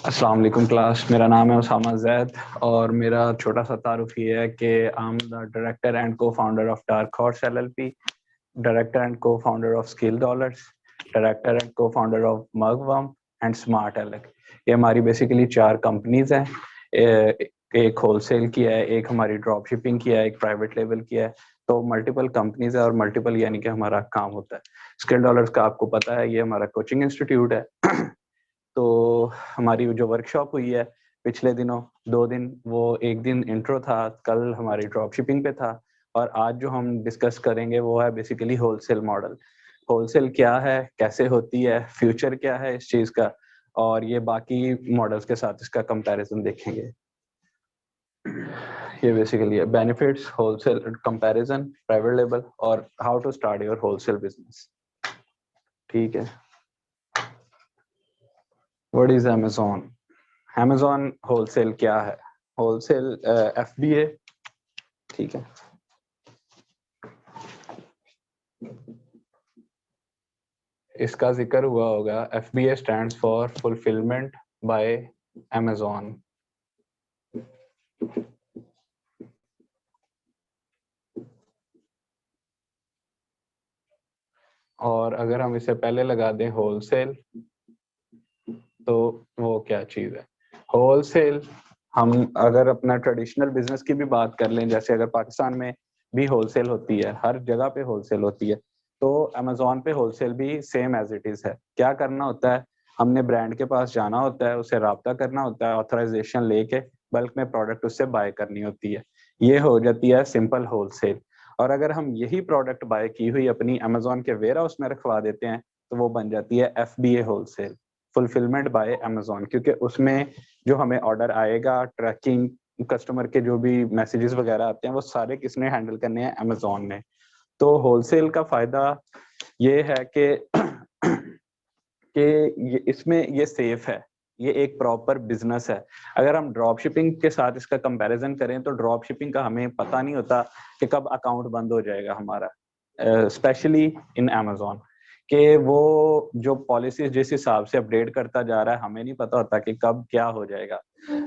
अस्सलाम वालेकुम क्लास। मेरा नाम है उसामा जैद और मेरा छोटा सा तारुफ ये है कि I am the director and co founder of dark horse LLP, director and co founder of skill dollars, director and co founder of मगवम एंड स्मार्ट एलेक। ये हमारी बेसिकली चार कंपनीज हैं। एक होलसेल की है, एक हमारी ड्रॉप शिपिंग की है, एक प्राइवेट लेवल की है। तो मल्टीपल कंपनीज है और मल्टीपल यानी कि हमारा काम होता है। स्किल डॉलर्स का आपको पता है, ये हमारा कोचिंग इंस्टीट्यूट है। तो हमारी जो वर्कशॉप हुई है पिछले दिनों 2 दिन, वो एक दिन इंट्रो था, कल हमारी ड्रॉप शिपिंग पे था, और आज जो हम डिस्कस करेंगे वो है बेसिकली होलसेल मॉडल। होलसेल क्या है, कैसे होती है, फ्यूचर क्या है इस चीज़ का, और ये बाकी मॉडल्स के साथ इसका कंपैरिजन देखेंगे। ये बेसिकली है benefits, wholesale comparison, private level और how to start your wholesale business. ठीक है। What is Amazon? Amazon wholesale क्या है? होलसेल FBA, ठीक है। इसका जिक्र हुआ होगा। FBA stands for fulfilment bye Amazon. और अगर हम इसे पहले लगा दें होलसेल, तो वो क्या चीज़ है? होलसेल, हम अगर अपना ट्रेडिशनल बिजनेस की भी बात कर लें, जैसे अगर पाकिस्तान में भी होलसेल होती है, हर जगह पे होलसेल होती है, तो अमेज़न पे होलसेल भी सेम एज इट इज है। क्या करना होता है? हमने ब्रांड के पास जाना होता है, उससे रब्ता करना होता है, ऑथराइजेशन लेके बल्क में प्रोडक्ट उससे बाय करनी होती है। ये हो जाती है सिंपल होलसेल। और अगर हम यही प्रोडक्ट बाय की हुई अपनी अमेज़न के वेयर हाउस में रखवा देते हैं, तो वो बन जाती है FBA wholesale, fulfilment bye Amazon. क्योंकि उसमें जो हमें ऑर्डर आएगा, ट्रैकिंग, कस्टमर के जो भी मैसेजेस वगैरह आते हैं, वो सारे किसने हैंडल करने हैं? अमेज़न ने। तो होलसेल का फायदा ये है कि इसमें ये सेफ है, ये एक प्रॉपर बिजनेस है। अगर हम ड्रॉप शिपिंग के साथ इसका कंपैरिजन करें, तो ड्रॉप शिपिंग का हमें पता नहीं होता कि कब अकाउंट बंद हो जाएगा हमारा, स्पेशली इन अमेज़न, कि वो जो पॉलिसीज जिस हिसाब से अपडेट करता जा रहा है, हमें नहीं पता होता कि कब क्या हो जाएगा।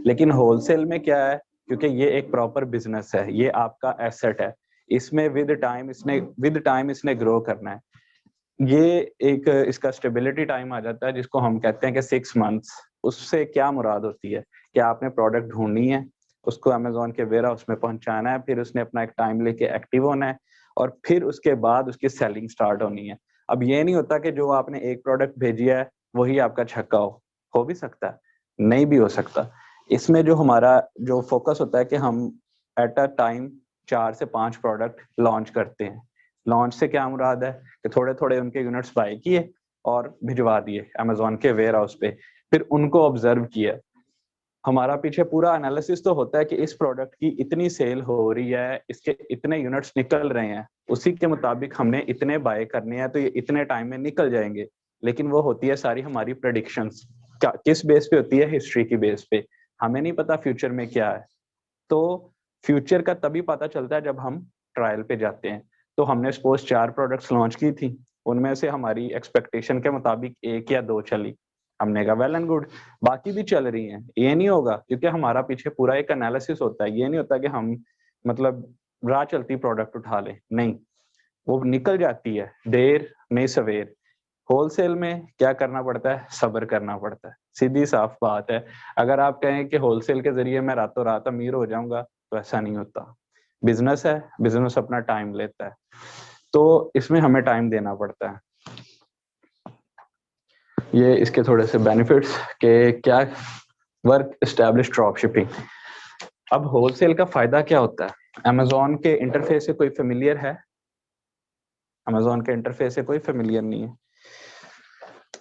लेकिन होलसेल में क्या है, क्योंकि ये एक प्रॉपर बिजनेस है, ये आपका एसेट है, इसमें विद टाइम इसने ग्रो करना है। ये एक इसका स्टेबिलिटी टाइम आ जाता है, जिसको हम कहते हैं कि 6 मंथ्स। उससे क्या मुराद होती है कि आपने प्रोडक्ट ढूंढनी है, उसको अमेज़न के वेयर हाउस में पहुंचाना है, फिर उसने अपना एक टाइम लेके एक्टिव होना है, और फिर उसके बाद उसकी सेलिंग स्टार्ट होनी है। अब ये नहीं होता कि जो आपने एक प्रोडक्ट भेजी है वही आपका छक्का हो भी सकता है, नहीं भी हो सकता। इसमें जो हमारा जो फोकस होता है कि हम एट अ टाइम 4 से 5 प्रोडक्ट लॉन्च करते हैं। लॉन्च से क्या मुराद है कि थोड़े थोड़े उनके यूनिट्स बाय किए और भिजवा दिए अमेज़न के वेयर हाउस पे, फिर उनको ऑब्जर्व किया। हमारा पीछे पूरा एनालिसिस तो होता है कि इस प्रोडक्ट की इतनी सेल हो रही है, इसके इतने यूनिट्स निकल रहे हैं, उसी के मुताबिक हमने इतने बाय करने हैं, तो ये इतने टाइम में निकल जाएंगे। लेकिन वो होती है सारी हमारी प्रेडिक्शंस। क्या किस बेस पे होती है? हिस्ट्री की बेस पे। हमें नहीं पता फ्यूचर में क्या है। तो फ्यूचर का तभी पता चलता है जब हम ट्रायल पे जाते हैं। तो हमने सपोज 4 प्रोडक्ट्स लॉन्च की थी, उनमें से हमारी एक्सपेक्टेशन के मुताबिक 1 या 2 चली, हमने कहा वेल एंड गुड, बाकी भी चल रही हैं। ये नहीं होगा, क्योंकि हमारा पीछे पूरा एक एनालिसिस होता है। ये नहीं होता कि हम मतलब राह चलती प्रोडक्ट उठा लें, नहीं, वो निकल जाती है, देर नहीं सवेर। होलसेल में क्या करना पड़ता है? सब्र करना पड़ता है, सीधी साफ बात है। अगर आप कहें कि होलसेल के जरिए मैं रातों रात अमीर हो जाऊंगा, तो ऐसा नहीं होता। बिजनेस है, बिजनेस अपना टाइम लेता है, तो इसमें हमें टाइम देना पड़ता है। ये इसके थोड़े से बेनिफिट्स के क्या, वर्क एस्टैब्लिश ड्रॉप शिपिंग। अब होलसेल का फायदा क्या होता है? अमेज़न के इंटरफेस से कोई फेमिलियर है? अमेज़न के इंटरफेस से कोई फेमिलियर नहीं है?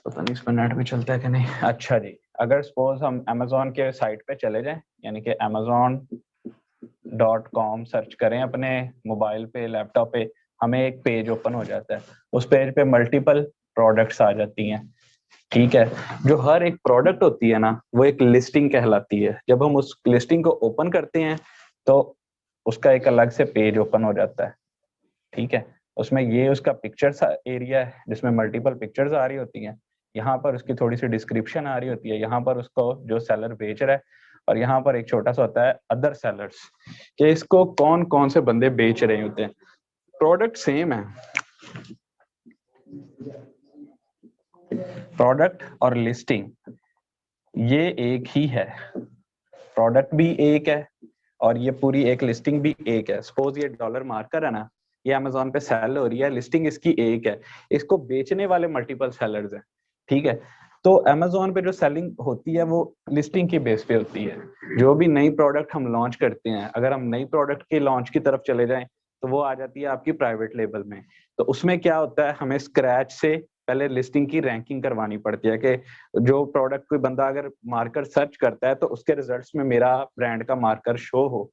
पता नहीं इसमें नेट भी चलता है कि नहीं। अच्छा जी, अगर सपोज हम अमेज़न के साइट पे चले जाएं, यानी कि amazon.com सर्च करें अपने मोबाइल पे, लैपटॉप पे, हमें एक पेज ओपन हो जाता है। उस पेज पे मल्टीपल प्रोडक्ट्स आ जाती हैं। ठीक है। जो हर एक प्रोडक्ट होती है ना, वो एक लिस्टिंग कहलाती है। जब हम उस लिस्टिंग को ओपन करते हैं, तो उसका एक अलग से पेज ओपन हो जाता है। ठीक है। उसमें ये उसका पिक्चर्स एरिया है, जिसमें मल्टीपल पिक्चर्स आ रही होती हैं। यहाँ पर उसकी थोड़ी सी डिस्क्रिप्शन आ रही होती है, यहाँ पर उसको जो सेलर बेच रहा है, और यहाँ पर एक छोटा सा होता है अदर सेलर्स, कि इसको कौन कौन से बंदे बेच रहे होते हैं। प्रोडक्ट सेम है, प्रोडक्ट और लिस्टिंग ये एक ही है, प्रोडक्ट भी एक है और ये पूरी एक लिस्टिंग भी एक है। सपोज ये डॉलर मार्कर है ना, ये अमेजोन पे सेल हो रही है, लिस्टिंग इसकी एक है, इसको बेचने वाले मल्टीपल सेलर्स हैं, ठीक है। तो अमेजोन पे जो सेलिंग होती है वो लिस्टिंग की बेस पे होती है। जो भी नई प्रोडक्ट हम लॉन्च करते हैं, अगर हम नई प्रोडक्ट के लॉन्च की तरफ चले जाएं तो वो आ जाती है आपकी प्राइवेट लेबल में। तो उसमें क्या होता है, हमें स्क्रैच से पहले लिस्टिंग की रैंकिंग करवानी पड़ती है कि जो प्रोडक्ट कोई बंदा अगर मार्कर सर्च करता है तो उसके रिजल्ट्स में मेरा ब्रांड का मार्कर शो हो।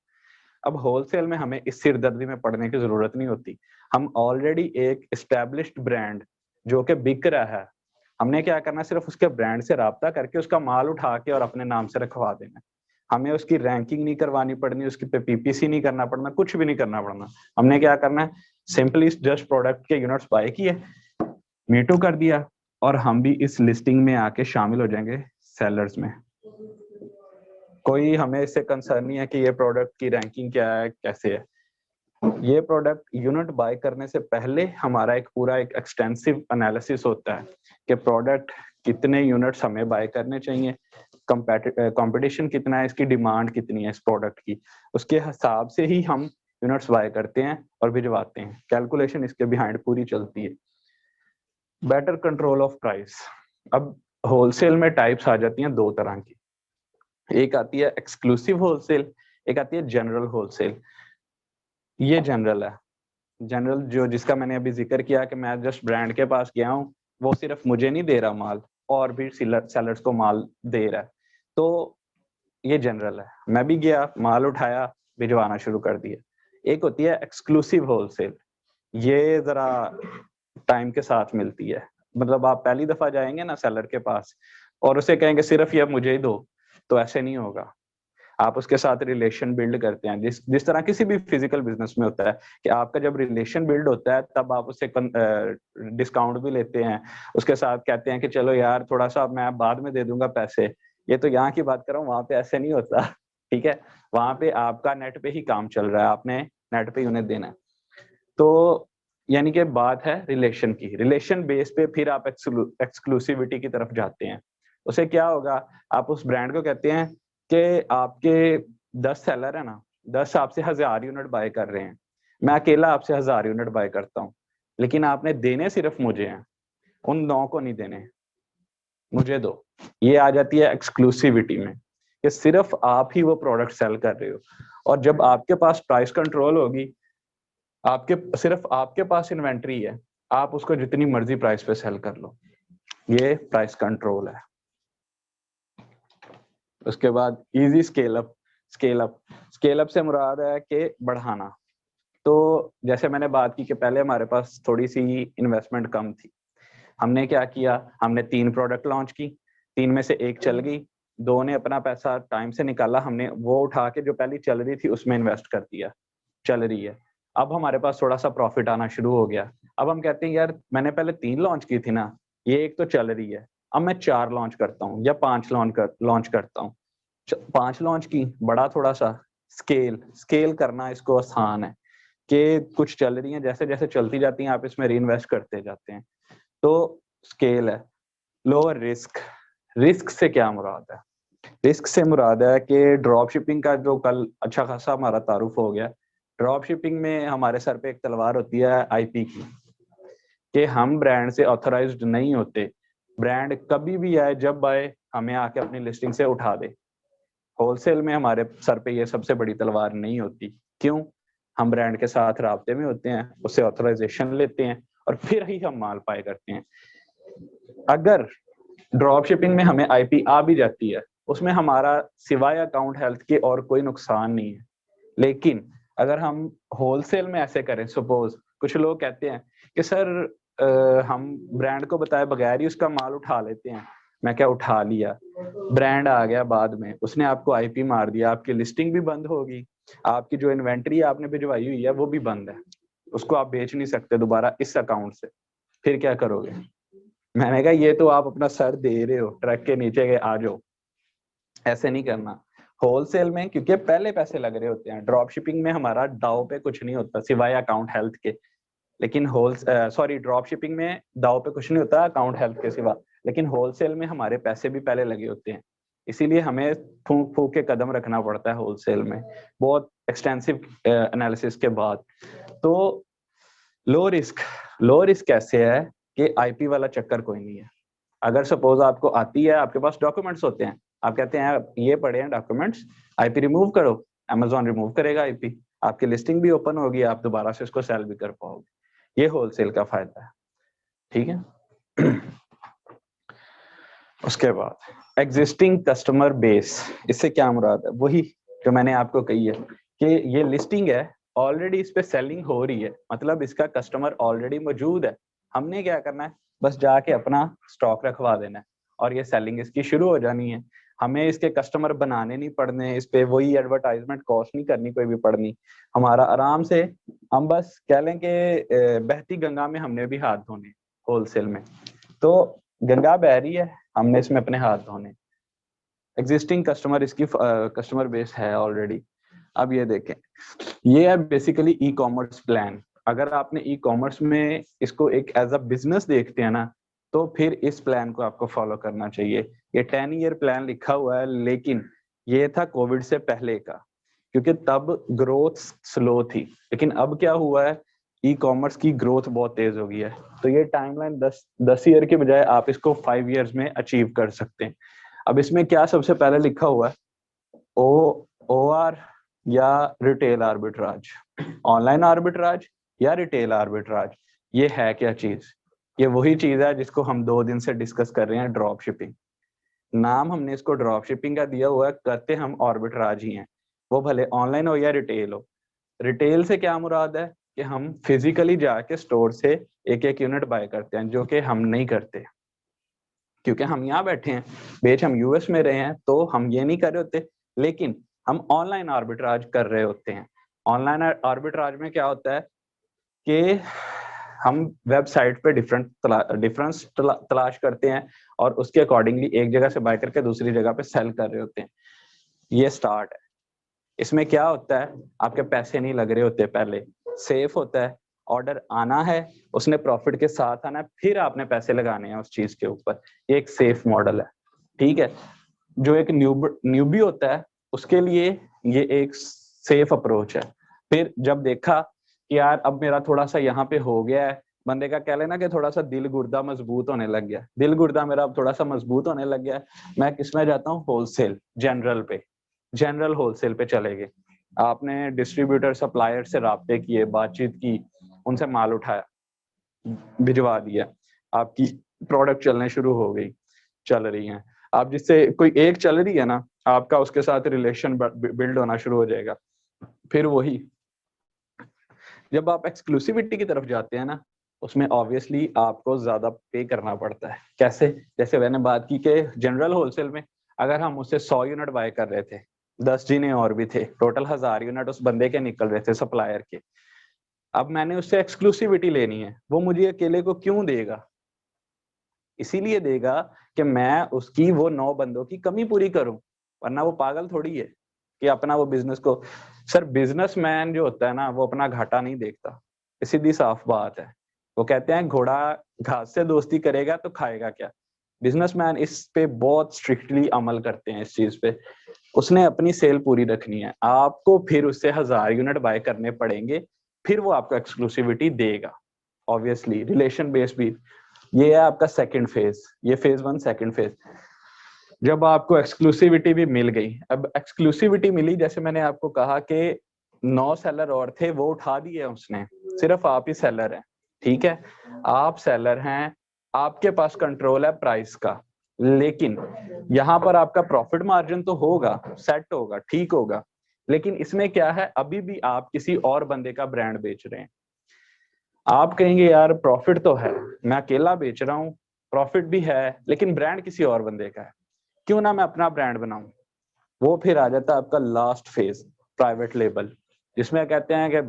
अब होलसेल में हमें इस सिरदर्दी में पड़ने की जरूरत नहीं होती, हम ऑलरेडी एक एस्टेब्लिश्ड ब्रांड जो कि बिक रहा है, हमने क्या करना, सिर्फ उसके ब्रांड से राब्ता करके उसका माल उठा के और अपने नाम से रखवा देना। हमें उसकी रैंकिंग नहीं करवानी पड़नी, उसकी पे पीपीसी नहीं करना पड़ना, कुछ भी नहीं करना पड़ना। हमने क्या करना है, सिंपली जस्ट प्रोडक्ट के यूनिट्स बाय किए, मीटू कर दिया, और हम भी इस लिस्टिंग में आके शामिल हो जाएंगे सेलर्स में। कोई हमें इससे कंसर्न नहीं है कि ये प्रोडक्ट की रैंकिंग क्या है, कैसे है। ये प्रोडक्ट यूनिट बाय करने से पहले हमारा एक पूरा एक एक्सटेंसिव एनालिसिस होता है कि प्रोडक्ट कितने यूनिट्स हमें बाय करने चाहिए, कंपटीशन कितना है, इसकी डिमांड कितनी है इस प्रोडक्ट की, उसके हिसाब से ही हम यूनिट्स बाय करते हैं और भिजवाते हैं। कैलकुलेशन इसके बिहाइंड पूरी चलती है। Better control of price. अब होलसेल में टाइप्स आ जाती हैं दो तरह की, एक आती है एक्सक्लूसिव होलसेल, एक आती है जनरल होलसेल। ये जनरल है, जनरल जो जिसका मैंने अभी जिक्र किया कि मैं जस्ट ब्रांड के पास गया हूँ, वो सिर्फ मुझे नहीं दे रहा माल, और भी सेलर्स को माल दे रहा है, तो ये जनरल है। मैं भी गया, माल उठाया, भिजवाना शुरू कर दिया। एक होती है एक्सक्लूसिव होलसेल, ये जरा टाइम के साथ मिलती है। मतलब आप पहली दफा जाएंगे ना सेलर के पास और उसे कहेंगे सिर्फ ये मुझे ही दो, तो ऐसे नहीं होगा। आप उसके साथ रिलेशन बिल्ड करते हैं, जिस जिस तरह किसी भी फिजिकल बिजनेस में होता है कि आपका जब रिलेशन बिल्ड होता है तब आप उससे डिस्काउंट भी लेते हैं, उसके साथ कहते हैं कि चलो यार थोड़ा सा मैं बाद में दे दूंगा पैसे। ये तो यहाँ की बात कर रहा हूँ, वहां पे ऐसे नहीं होता, ठीक है। वहां पे आपका नेट पे ही काम चल रहा है, आपने नेट पे ही उन्हें देना है। तो यानी कि बात है रिलेशन की, रिलेशन बेस पे फिर आप एक्सक्लूसिविटी की तरफ जाते हैं। उसे क्या होगा, आप उस ब्रांड को कहते हैं कि आपके 10 सेलर है ना, 10 आपसे 1000 यूनिट बाय कर रहे हैं, मैं अकेला आपसे 1000 यूनिट बाय करता हूँ, लेकिन आपने देने सिर्फ मुझे हैं, उन 9 को नहीं देने, मुझे दो। ये आ जाती है एक्सक्लूसिविटी में कि सिर्फ आप ही वो प्रोडक्ट सेल कर रहे हो। और जब आपके पास प्राइस कंट्रोल होगी, आपके सिर्फ आपके पास इन्वेंट्री है, आप उसको जितनी मर्जी प्राइस पे सेल कर लो, ये प्राइस कंट्रोल है। उसके बाद easy scale up. Scale up से मुराद है कि बढ़ाना। तो जैसे मैंने बात की कि पहले हमारे पास थोड़ी सी इन्वेस्टमेंट कम थी, हमने क्या किया, हमने 3 प्रोडक्ट लॉन्च की, 3 में से एक चल गई, 2 ने अपना पैसा टाइम से निकाला, हमने वो उठा के जो पहली चल रही थी उसमें इन्वेस्ट कर दिया, चल रही है। अब हमारे पास थोड़ा सा प्रॉफिट आना शुरू हो गया। अब हम कहते हैं यार मैंने पहले 3 लॉन्च की थी ना, ये एक तो चल रही है, अब मैं 4 लॉन्च करता हूँ या 5 लॉन्च करता हूँ। 5 लॉन्च की, बड़ा थोड़ा सा स्केल करना इसको आसान है कि कुछ चल रही हैं, जैसे जैसे चलती जाती हैं आप इसमें री इन्वेस्ट करते जाते हैं, तो स्केल है। Lower risk. रिस्क से क्या मुराद है, रिस्क से मुराद है कि ड्रॉप शिपिंग का जो कल अच्छा खासा हमारा तारुफ हो गया, ड्रॉप शिपिंग में हमारे सर पे एक तलवार होती है आईपी की, कि हम ब्रांड से ऑथराइज्ड नहीं होते, ब्रांड कभी भी आए जब आए हमें आके अपनी लिस्टिंग से उठा दे। होलसेल में हमारे सर पे ये सबसे बड़ी तलवार नहीं होती। क्यों? हम ब्रांड के साथ राब्ते में होते हैं, उससे ऑथराइजेशन लेते हैं और फिर ही हम माल पाए करते हैं। अगर ड्रॉप शिपिंग में हमें आईपी आ भी जाती है, उसमें हमारा सिवाय अकाउंट हेल्थ के और कोई नुकसान नहीं है। लेकिन अगर हम होलसेल में ऐसे करें, सपोज कुछ लोग कहते हैं कि सर हम ब्रांड को बताए बगैर ही उसका माल उठा लेते हैं। मैं क्या उठा लिया, ब्रांड आ गया बाद में, उसने आपको आईपी मार दिया, आपकी लिस्टिंग भी बंद होगी, आपकी जो इन्वेंट्री आपने भिजवाई हुई है वो भी बंद है, उसको आप बेच नहीं सकते दोबारा इस अकाउंट से। फिर क्या करोगे? मैंने कहा ये तो आप अपना सर दे रहे हो ट्रक के नीचे के, आ जाओ, ऐसे नहीं करना। होलसेल में क्योंकि पहले पैसे लग रहे होते हैं, ड्रॉप शिपिंग में हमारा दाव पे कुछ नहीं होता सिवाय अकाउंट हेल्थ के, लेकिन ड्रॉप शिपिंग में दाव पे कुछ नहीं होता अकाउंट हेल्थ के सिवा, लेकिन होलसेल में हमारे पैसे भी पहले लगे होते हैं, इसीलिए हमें फूंक फूंक के कदम रखना पड़ता है होलसेल में, बहुत एक्सटेंसिव एनालिसिस के बाद। तो लो रिस्क, लो रिस्क कैसे है कि आईपी वाला चक्कर कोई नहीं है। अगर सपोज आपको आती है, आपके पास डॉक्यूमेंट्स होते हैं, आप कहते हैं ये पड़े हैं डॉक्यूमेंट्स, आईपी रिमूव करो, अमेजोन रिमूव करेगा आईपी, आपकी लिस्टिंग भी ओपन होगी, आप दोबारा से इसको सेल भी कर पाओगे। ये होलसेल का फायदा है, ठीक है। उसके बाद एग्जिस्टिंग कस्टमर बेस, इससे क्या मुराद है? वही जो मैंने आपको कही है कि ये लिस्टिंग है, ऑलरेडी इस पे सेलिंग हो रही है, मतलब इसका कस्टमर ऑलरेडी मौजूद है, हमने क्या करना है, बस जाके अपना स्टॉक रखवा देना है और ये सेलिंग इसकी शुरू हो जानी है। हमें इसके कस्टमर बनाने नहीं पड़ने, इस पे वही एडवर्टाइजमेंट कॉस्ट नहीं करनी कोई भी पड़नी, हमारा आराम से, हम बस कह लें कि बहती गंगा में हमने भी हाथ धोने होलसेल में, तो गंगा बह रही है, हमने इसमें अपने हाथ धोने, एग्जिस्टिंग कस्टमर, इसकी कस्टमर बेस है ऑलरेडी। अब ये देखें, ये है बेसिकली ई कॉमर्स प्लान। अगर आपने ई कॉमर्स में इसको एक एज अ बिजनेस देखते हैं ना, तो फिर इस प्लान को आपको फॉलो करना चाहिए। ये 10 ईयर प्लान लिखा हुआ है, लेकिन ये था कोविड से पहले का, क्योंकि तब ग्रोथ स्लो थी, लेकिन अब क्या हुआ है, ई कॉमर्स की ग्रोथ बहुत तेज हो गई है, तो ये टाइमलाइन 10 ईयर के बजाय आप इसको 5 ईयर्स में अचीव कर सकते हैं। अब इसमें क्या सबसे पहले लिखा हुआ है, ओ आर या रिटेल आर्बिट्राज, ऑनलाइन आर्बिट्राज या रिटेल आर्बिट्राज, ये है क्या चीज? ये वही चीज है जिसको हम 2 दिन से डिस्कस कर रहे हैं, ड्रॉप शिपिंग। नाम हमने इसको ड्रॉप शिपिंग का दिया हुआ है, करते हम आर्बिट्राज ही हैं, वो भले ऑनलाइन हो या रिटेल हो। रिटेल से क्या मुराद है कि हम फिजिकली जाके स्टोर से एक एक यूनिट बाय करते हैं, जो कि हम नहीं करते, क्योंकि हम यहाँ बैठे हैं, बेच हम यूएस में रहे हैं, तो हम ये नहीं कर रहे होते, लेकिन हम ऑनलाइन आर्बिट्राज कर रहे होते हैं। ऑनलाइन आर्बिट्राज में क्या होता है कि हम वेबसाइट पे डिफरेंस तलाश करते हैं और उसके अकॉर्डिंगली एक जगह से बाय करके दूसरी जगह पे सेल कर रहे होते हैं। ये स्टार्ट है। इसमें क्या होता है, आपके पैसे नहीं लग रहे होते, पहले सेफ होता है, ऑर्डर आना है, उसने प्रॉफिट के साथ आना है, फिर आपने पैसे लगाने हैं उस चीज के ऊपर। ये एक सेफ मॉडल है, ठीक है। जो एक न्यूबी होता है उसके लिए ये एक सेफ अप्रोच है। फिर जब देखा कि यार अब मेरा थोड़ा सा यहाँ पे हो गया है, बंदे का कह लेना कि थोड़ा सा दिल गुर्दा मजबूत होने लग गया, दिल गुर्दा मेरा अब थोड़ा सा मजबूत होने लग गया है, मैं किसमें जाता हूँ, होलसेल, जनरल पे, जनरल होलसेल पे चले गए। आपने डिस्ट्रीब्यूटर सप्लायर से राब्ते किए, बातचीत की, उनसे माल उठाया, भिजवा दिया, आपकी प्रोडक्ट चलने शुरू हो गई, चल रही हैं। आप जिससे कोई एक चल रही है ना, आपका उसके साथ रिलेशन बिल्ड होना शुरू हो जाएगा। फिर वही, जब आप एक्सक्लूसिविटी की तरफ जाते हैं ना, उसमें ऑब्वियसली आपको ज्यादा पे करना पड़ता है। कैसे? जैसे मैंने बात की कि जनरल होलसेल में अगर हम उससे 100 यूनिट बाय कर रहे थे, 10 जिन्हें और भी थे, टोटल 1000 यूनिट उस बंदे के निकल रहे थे, सप्लायर के। अब मैंने उससे एक्सक्लूसिविटी लेनी है, वो मुझे अकेले को क्यों देगा? इसीलिए देगा कि मैं उसकी वो 9 बंदों की कमी पूरी करूं, वरना वो पागल थोड़ी है कि अपना वो बिजनेस को। सर बिजनेसमैन जो होता है ना, वो अपना घाटा नहीं देखता, सीधी साफ बात है। वो कहते हैं घोड़ा घास से दोस्ती करेगा तो खाएगा क्या। बिजनेसमैन इस पे बहुत स्ट्रिक्टली अमल करते हैं, इस चीज पे। उसने अपनी सेल पूरी रखनी है, आपको फिर उससे 1000 यूनिट बाय करने पड़ेंगे, फिर वो आपको एक्सक्लूसिविटी देगा। ऑब्वियसली रिलेशन बेस्ड भी, ये है आपका सेकंड फेज, ये फेज 1 सेकंड फेज। जब आपको एक्सक्लूसिविटी भी मिल गई, अब एक्सक्लूसिविटी मिली, जैसे मैंने आपको कहा कि 9 सेलर और थे, वो उठा दिए उसने, सिर्फ आप ही सेलर हैं, ठीक है। आप सेलर हैं, आपके पास कंट्रोल है प्राइस का, लेकिन यहाँ पर आपका प्रॉफिट मार्जिन तो होगा, सेट होगा, ठीक होगा, लेकिन इसमें क्या है, अभी भी आप किसी और बंदे का ब्रांड बेच रहे हैं। आप कहेंगे यार प्रॉफिट तो है, मैं अकेला बेच रहा हूँ, प्रॉफिट भी है, लेकिन ब्रांड किसी और बंदे का है, क्यों ना मैं अपना ब्रांड बनाऊं। वो फिर आ जाता है आपका लास्ट फेज, प्राइवेट लेबल, जिसमें कहते हैं कि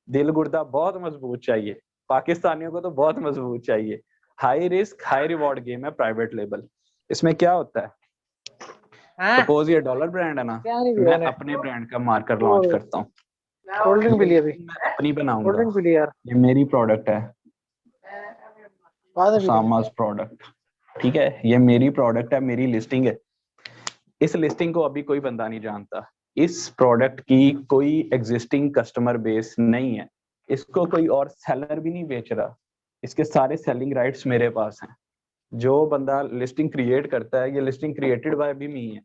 दिल गुर्दा बहुत मजबूत चाहिए, पाकिस्तानियों को तो बहुत मजबूत चाहिए, high risk high reward game है प्राइवेट लेबल। इसमें क्या होता है, सपोज ये डॉलर ब्रांड है ना, मैं अपने ब्रांड का मार्कर लॉन्च करता हूँ, कोल्ड ड्रिंक पी लिया अभी, मैं अपनी कोल्ड बनाऊंगा, ड्रिंक पी लिया यार, ये मेरी प्रोडक्ट है, बाद में पी लेंगे। उसामा's प्रोडक्ट, ठीक है, ये मेरी प्रोडक्ट है, मेरी लिस्टिंग है। इस लिस्टिंग को अभी कोई बंदा नहीं जानता, इस प्रोडक्ट की कोई एग्जिस्टिंग कस्टमर बेस नहीं है, इसको कोई और सेलर भी नहीं बेच रहा, इसके सारे सेलिंग राइट्स मेरे पास हैं। जो बंदा लिस्टिंग क्रिएट करता है, ये लिस्टिंग क्रिएटेड बाय भी मी है,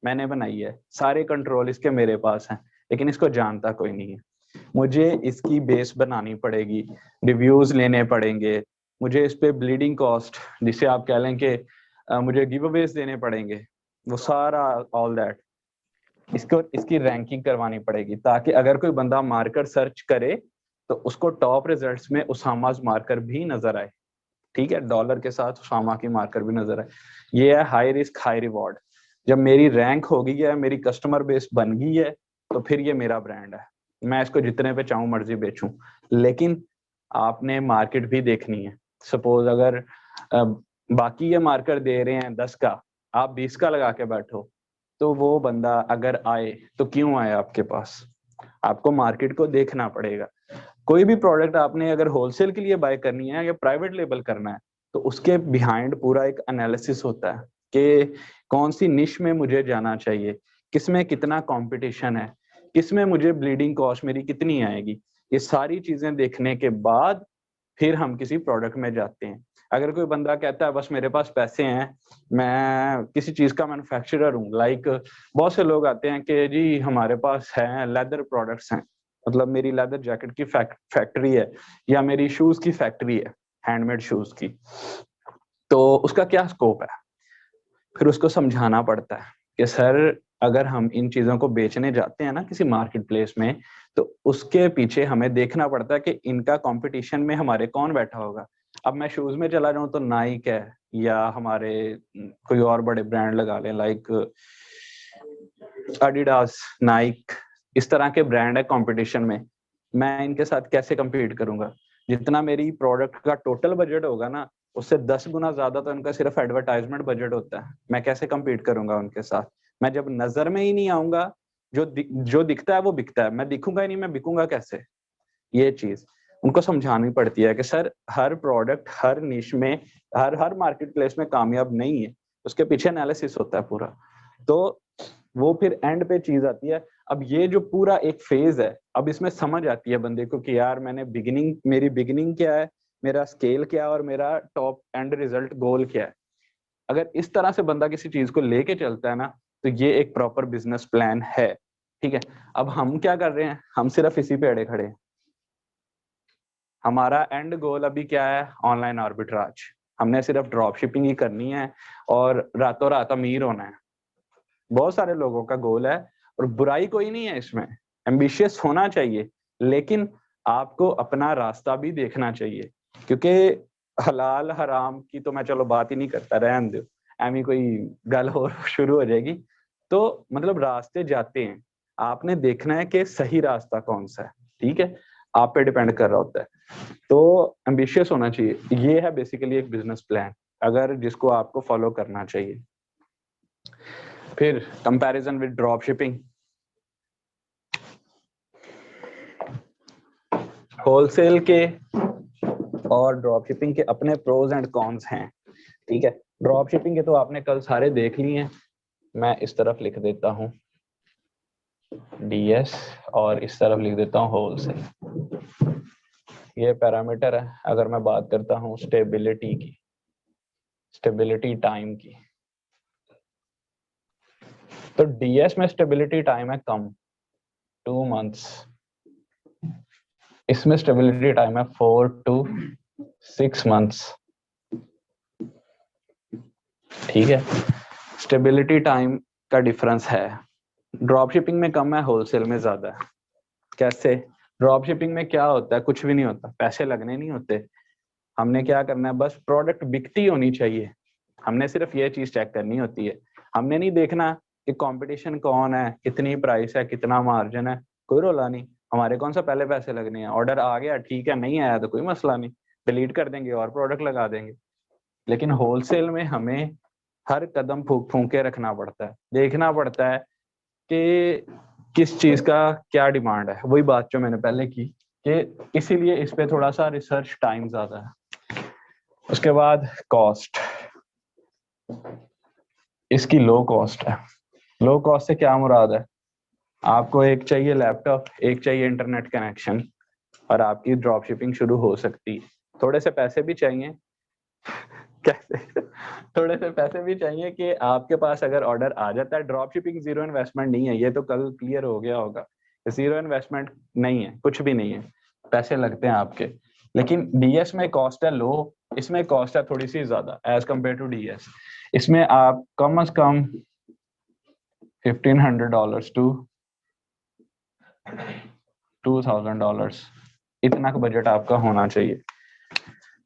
मैंने बनाई है, सारे कंट्रोल इसके मेरे पास हैं, लेकिन इसको जानता कोई नहीं है। मुझे इसकी बेस बनानी पड़ेगी, रिव्यूज लेने पड़ेंगे, मुझे इस पे ब्लीडिंग कॉस्ट, जिसे आप कह लें कि मुझे गिव अवेज देने पड़ेंगे, वो सारा ऑल दैट, इसको इसकी रैंकिंग करवानी पड़ेगी, ताकि अगर कोई बंदा मार्कर सर्च करे तो उसको टॉप रिजल्ट्स में उसामा's मार्कर भी नजर आए, ठीक है, डॉलर के साथ उसामा की मार्कर भी नजर आए। ये है हाई रिस्क हाई रिवॉर्ड। जब मेरी रैंक हो गई है, मेरी कस्टमर बेस बन गई है, तो फिर ये मेरा ब्रांड है, मैं इसको जितने पे चाहूं मर्जी बेचूं। लेकिन आपने मार्केट भी देखनी है, सपोज अगर बाकी ये मार्कर दे रहे हैं 10 का, आप 20 का लगा के बैठो, तो वो बंदा अगर आए तो क्यों आए आपके पास, आपको मार्केट को देखना पड़ेगा। कोई भी प्रोडक्ट आपने अगर होलसेल के लिए बाय करनी है या प्राइवेट लेबल करना है, तो उसके बिहाइंड पूरा एक एनालिसिस होता है कि कौन सी निश में मुझे जाना चाहिए, किसमें कितना कंपटीशन है, किसमें मुझे ब्लीडिंग कॉस्ट मेरी कितनी आएगी, ये सारी चीजें देखने के बाद फिर हम किसी प्रोडक्ट में जाते हैं। अगर कोई बंदा कहता है बस मेरे पास पैसे हैं, मैं किसी चीज का मैन्युफैक्चरर हूँ, लाइक बहुत से लोग आते हैं कि जी हमारे पास है लेदर प्रोडक्ट्स हैं, मतलब मेरी लेदर जैकेट की फैक्ट्री है, या मेरी शूज की फैक्ट्री है, हैंडमेड शूज की, तो उसका क्या स्कोप है। फिर उसको समझाना पड़ता है कि सर अगर हम इन चीजों को बेचने जाते हैं ना किसी मार्केट प्लेस में, तो उसके पीछे हमें देखना पड़ता है कि इनका कंपटीशन में हमारे कौन बैठा होगा। अब मैं शूज में चला जाऊं तो नाइक है, या हमारे कोई और बड़े ब्रांड लगा लें, लाइक एडिडास, नाइक, इस तरह के ब्रांड है कंपटीशन में, मैं इनके साथ कैसे compete करूंगा। जितना मेरी प्रोडक्ट का टोटल बजट होगा ना, उससे 10 गुना ज्यादा तो इनका सिर्फ एडवर्टाइजमेंट बजट होता है, मैं कैसे compete करूंगा उनके साथ। मैं जब नजर में ही नहीं आऊंगा, जो दिखता है वो बिकता है, मैं दिखूंगा ही नहीं, मैं बिकूंगा कैसे। ये चीज उनको समझानी पड़ती है कि सर हर प्रोडक्ट हर निश में, हर हर मार्केट प्लेस में कामयाब नहीं है, उसके पीछे एनालिसिस होता है पूरा। तो वो फिर एंड पे चीज आती है। अब ये जो पूरा एक फेज है, अब इसमें समझ आती है बंदे को कि यार मैंने बिगिनिंग, मेरी बिगिनिंग क्या है, मेरा स्केल क्या है, और मेरा टॉप एंड रिजल्ट गोल क्या है। अगर इस तरह से बंदा किसी चीज को लेके चलता है ना, तो ये एक प्रॉपर बिजनेस प्लान है, ठीक है। अब हम क्या कर रहे हैं, हम सिर्फ इसी पे अड़े खड़े हैं। हमारा एंड गोल अभी क्या है, ऑनलाइन आर्बिट्राज, हमने सिर्फ ड्रॉप शिपिंग ही करनी है और रातों रात अमीर होना है। बहुत सारे लोगों का गोल है, और बुराई कोई नहीं है इसमें, एम्बिशियस होना चाहिए, लेकिन आपको अपना रास्ता भी देखना चाहिए, क्योंकि हलाल हराम की तो मैं चलो बात ही नहीं करता, रहन दो, एमी कोई गल और शुरू हो जाएगी। तो मतलब रास्ते जाते हैं, आपने देखना है कि सही रास्ता कौन सा है, ठीक है, आप पे डिपेंड कर रहा होता है। तो एम्बिशियस होना चाहिए, ये है बेसिकली एक बिजनेस प्लान, अगर जिसको आपको फॉलो करना चाहिए। फिर comparison with drop shipping, wholesale के और ड्रॉप शिपिंग के अपने प्रोज एंड कॉन्स हैं, ठीक है। ड्रॉप शिपिंग के तो आपने कल सारे देख लिए हैं, मैं इस तरफ लिख देता हूं डीएस, और इस तरफ लिख देता हूं होलसेल। ये पैरामीटर है। अगर मैं बात करता हूं स्टेबिलिटी की, स्टेबिलिटी टाइम की, तो डीएस में स्टेबिलिटी टाइम है कम, 2 मंथ्स, इसमें स्टेबिलिटी टाइम है 4 to 6 मंथ्स, ठीक है। स्टेबिलिटी टाइम का डिफरेंस है, ड्रॉप शिपिंग में कम है, होलसेल में ज्यादा है। कैसे, ड्रॉप शिपिंग में क्या होता है, कुछ भी नहीं होता, पैसे लगने नहीं होते, हमने क्या करना है, बस प्रोडक्ट बिकती होनी चाहिए, हमने सिर्फ ये चीज चेक करनी होती है। हमने नहीं देखना कि कंपटीशन कौन है, कितनी प्राइस है, कितना मार्जिन है, कोई रोला नहीं, हमारे कौन सा पहले पैसे लगने हैं, ऑर्डर आ गया ठीक है, नहीं आया तो कोई मसला नहीं, डिलीट कर देंगे और प्रोडक्ट लगा देंगे। लेकिन होलसेल में हमें हर कदम फूंक फूंक के रखना पड़ता है, देखना पड़ता है कि किस चीज का क्या डिमांड है। वही बात जो मैंने पहले की कि इसीलिए इस पे थोड़ा सा रिसर्च टाइम ज्यादा है। उसके बाद कॉस्ट, इसकी लो कॉस्ट है। लो कॉस्ट से क्या मुराद है? आपको एक चाहिए लैपटॉप, एक चाहिए इंटरनेट कनेक्शन, और आपकी ड्रॉप शिपिंग शुरू हो सकती है। थोड़े से पैसे भी चाहिए कैसे थोड़े से पैसे भी चाहिए कि आपके पास अगर ऑर्डर आ जाता है। ड्रॉप शिपिंग जीरो इन्वेस्टमेंट नहीं है, ये तो कल क्लियर हो गया होगा। जीरो इन्वेस्टमेंट नहीं है, कुछ भी नहीं है, पैसे लगते हैं आपके। लेकिन डीएस में कॉस्ट है लो, इसमें कॉस्ट है थोड़ी सी ज्यादा एज कम्पेयर टू डीएस। इसमें आप कम से कम $1,500 टू $2,000 इतना का बजट आपका होना चाहिए।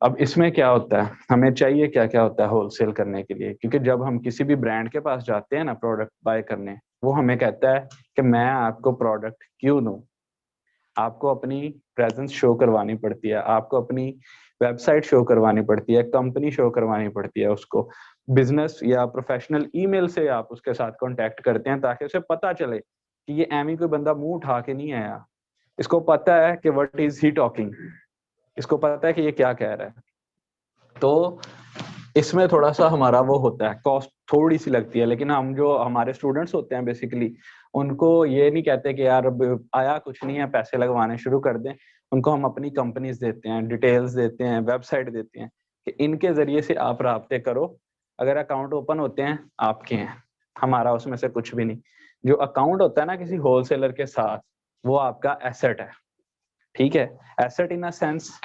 अब इसमें क्या होता है, हमें चाहिए क्या क्या होता है होलसेल करने के लिए, क्योंकि जब हम किसी भी ब्रांड के पास जाते हैं ना प्रोडक्ट बाय करने, वो हमें कहता है कि मैं आपको प्रोडक्ट क्यों दूं। आपको अपनी प्रेजेंस शो करवानी पड़ती है, आपको अपनी वेबसाइट शो करवानी पड़ती है, कंपनी शो करवानी पड़ती है उसको। बिजनेस या प्रोफेशनल ईमेल से आप उसके साथ कांटेक्ट करते हैं ताकि उसे पता चले कि ये एमी कोई बंदा मुंह उठा के नहीं आया, इसको पता है कि व्हाट इज ही टॉकिंग, इसको पता है कि ये क्या कह रहा है। तो इसमें थोड़ा सा हमारा वो होता है, कॉस्ट थोड़ी सी लगती है। लेकिन हम जो हमारे स्टूडेंट्स होते हैं बेसिकली, उनको ये नहीं कहते कि यार अब आया कुछ नहीं है पैसे लगवाने शुरू कर दें। उनको हम अपनी कंपनीज देते हैं, डिटेल्स देते हैं, वेबसाइट देते हैं कि इनके जरिए से आप राब्ते करो। अगर अकाउंट ओपन होते हैं आपके हैं, हमारा उसमें से कुछ भी नहीं। जो अकाउंट होता है ना किसी होलसेलर के साथ, वो आपका एसेट है। ठीक है, एसेट इन अ सेंस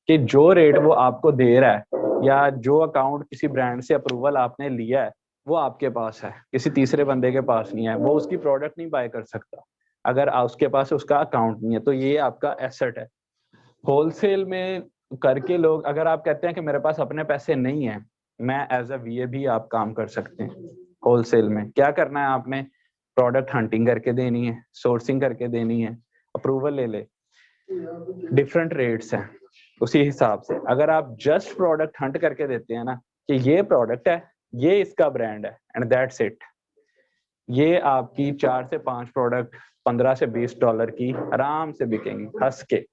कि जो रेट वो आपको दे रहा है या जो अकाउंट किसी ब्रांड से अप्रूवल आपने लिया है वो आपके पास है, किसी तीसरे बंदे के पास नहीं है। वो उसकी प्रोडक्ट नहीं बाय कर सकता अगर उसके पास उसका अकाउंट नहीं है, तो ये आपका एसेट है। होलसेल में करके लोग, अगर आप कहते हैं कि मेरे पास अपने पैसे नहीं है, मैं एज अ वीए भी आप काम कर सकते हैं। होलसेल में क्या करना है आपने, प्रोडक्ट हंटिंग करके देनी है, सोर्सिंग करके देनी है, अप्रूवल ले ले, डिफरेंट रेट्स हैं। उसी हिसाब से अगर आप जस्ट प्रोडक्ट हंट करके देते हैं ना कि ये प्रोडक्ट है, ये इसका ब्रांड है एंड दैट्स इट, ये आपकी 4 से 5 प्रोडक्ट $15 से $20 की आराम से बिकेंगी हंस के।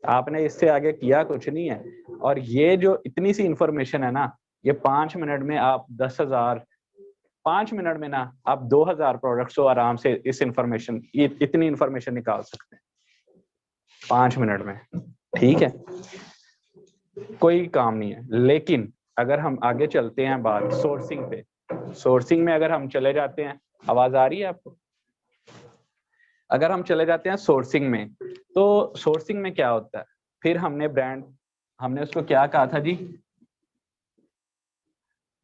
आपने इससे आगे किया कुछ नहीं है। और ये जो इतनी सी इंफॉर्मेशन है ना, ये 5 मिनट में आप 10,000, 5 मिनट में ना आप 2,000 प्रोडक्ट्स को आराम से इस इंफॉर्मेशन, इतनी इंफॉर्मेशन निकाल सकते हैं 5 मिनट में। ठीक है, कोई काम नहीं है। लेकिन अगर हम आगे चलते हैं बात सोर्सिंग पे, सोर्सिंग में अगर हम चले जाते हैं, आवाज आ रही है आपको? अगर हम चले जाते हैं सोर्सिंग में, तो सोर्सिंग में क्या होता है, फिर हमने ब्रांड, हमने उसको क्या कहा था जी,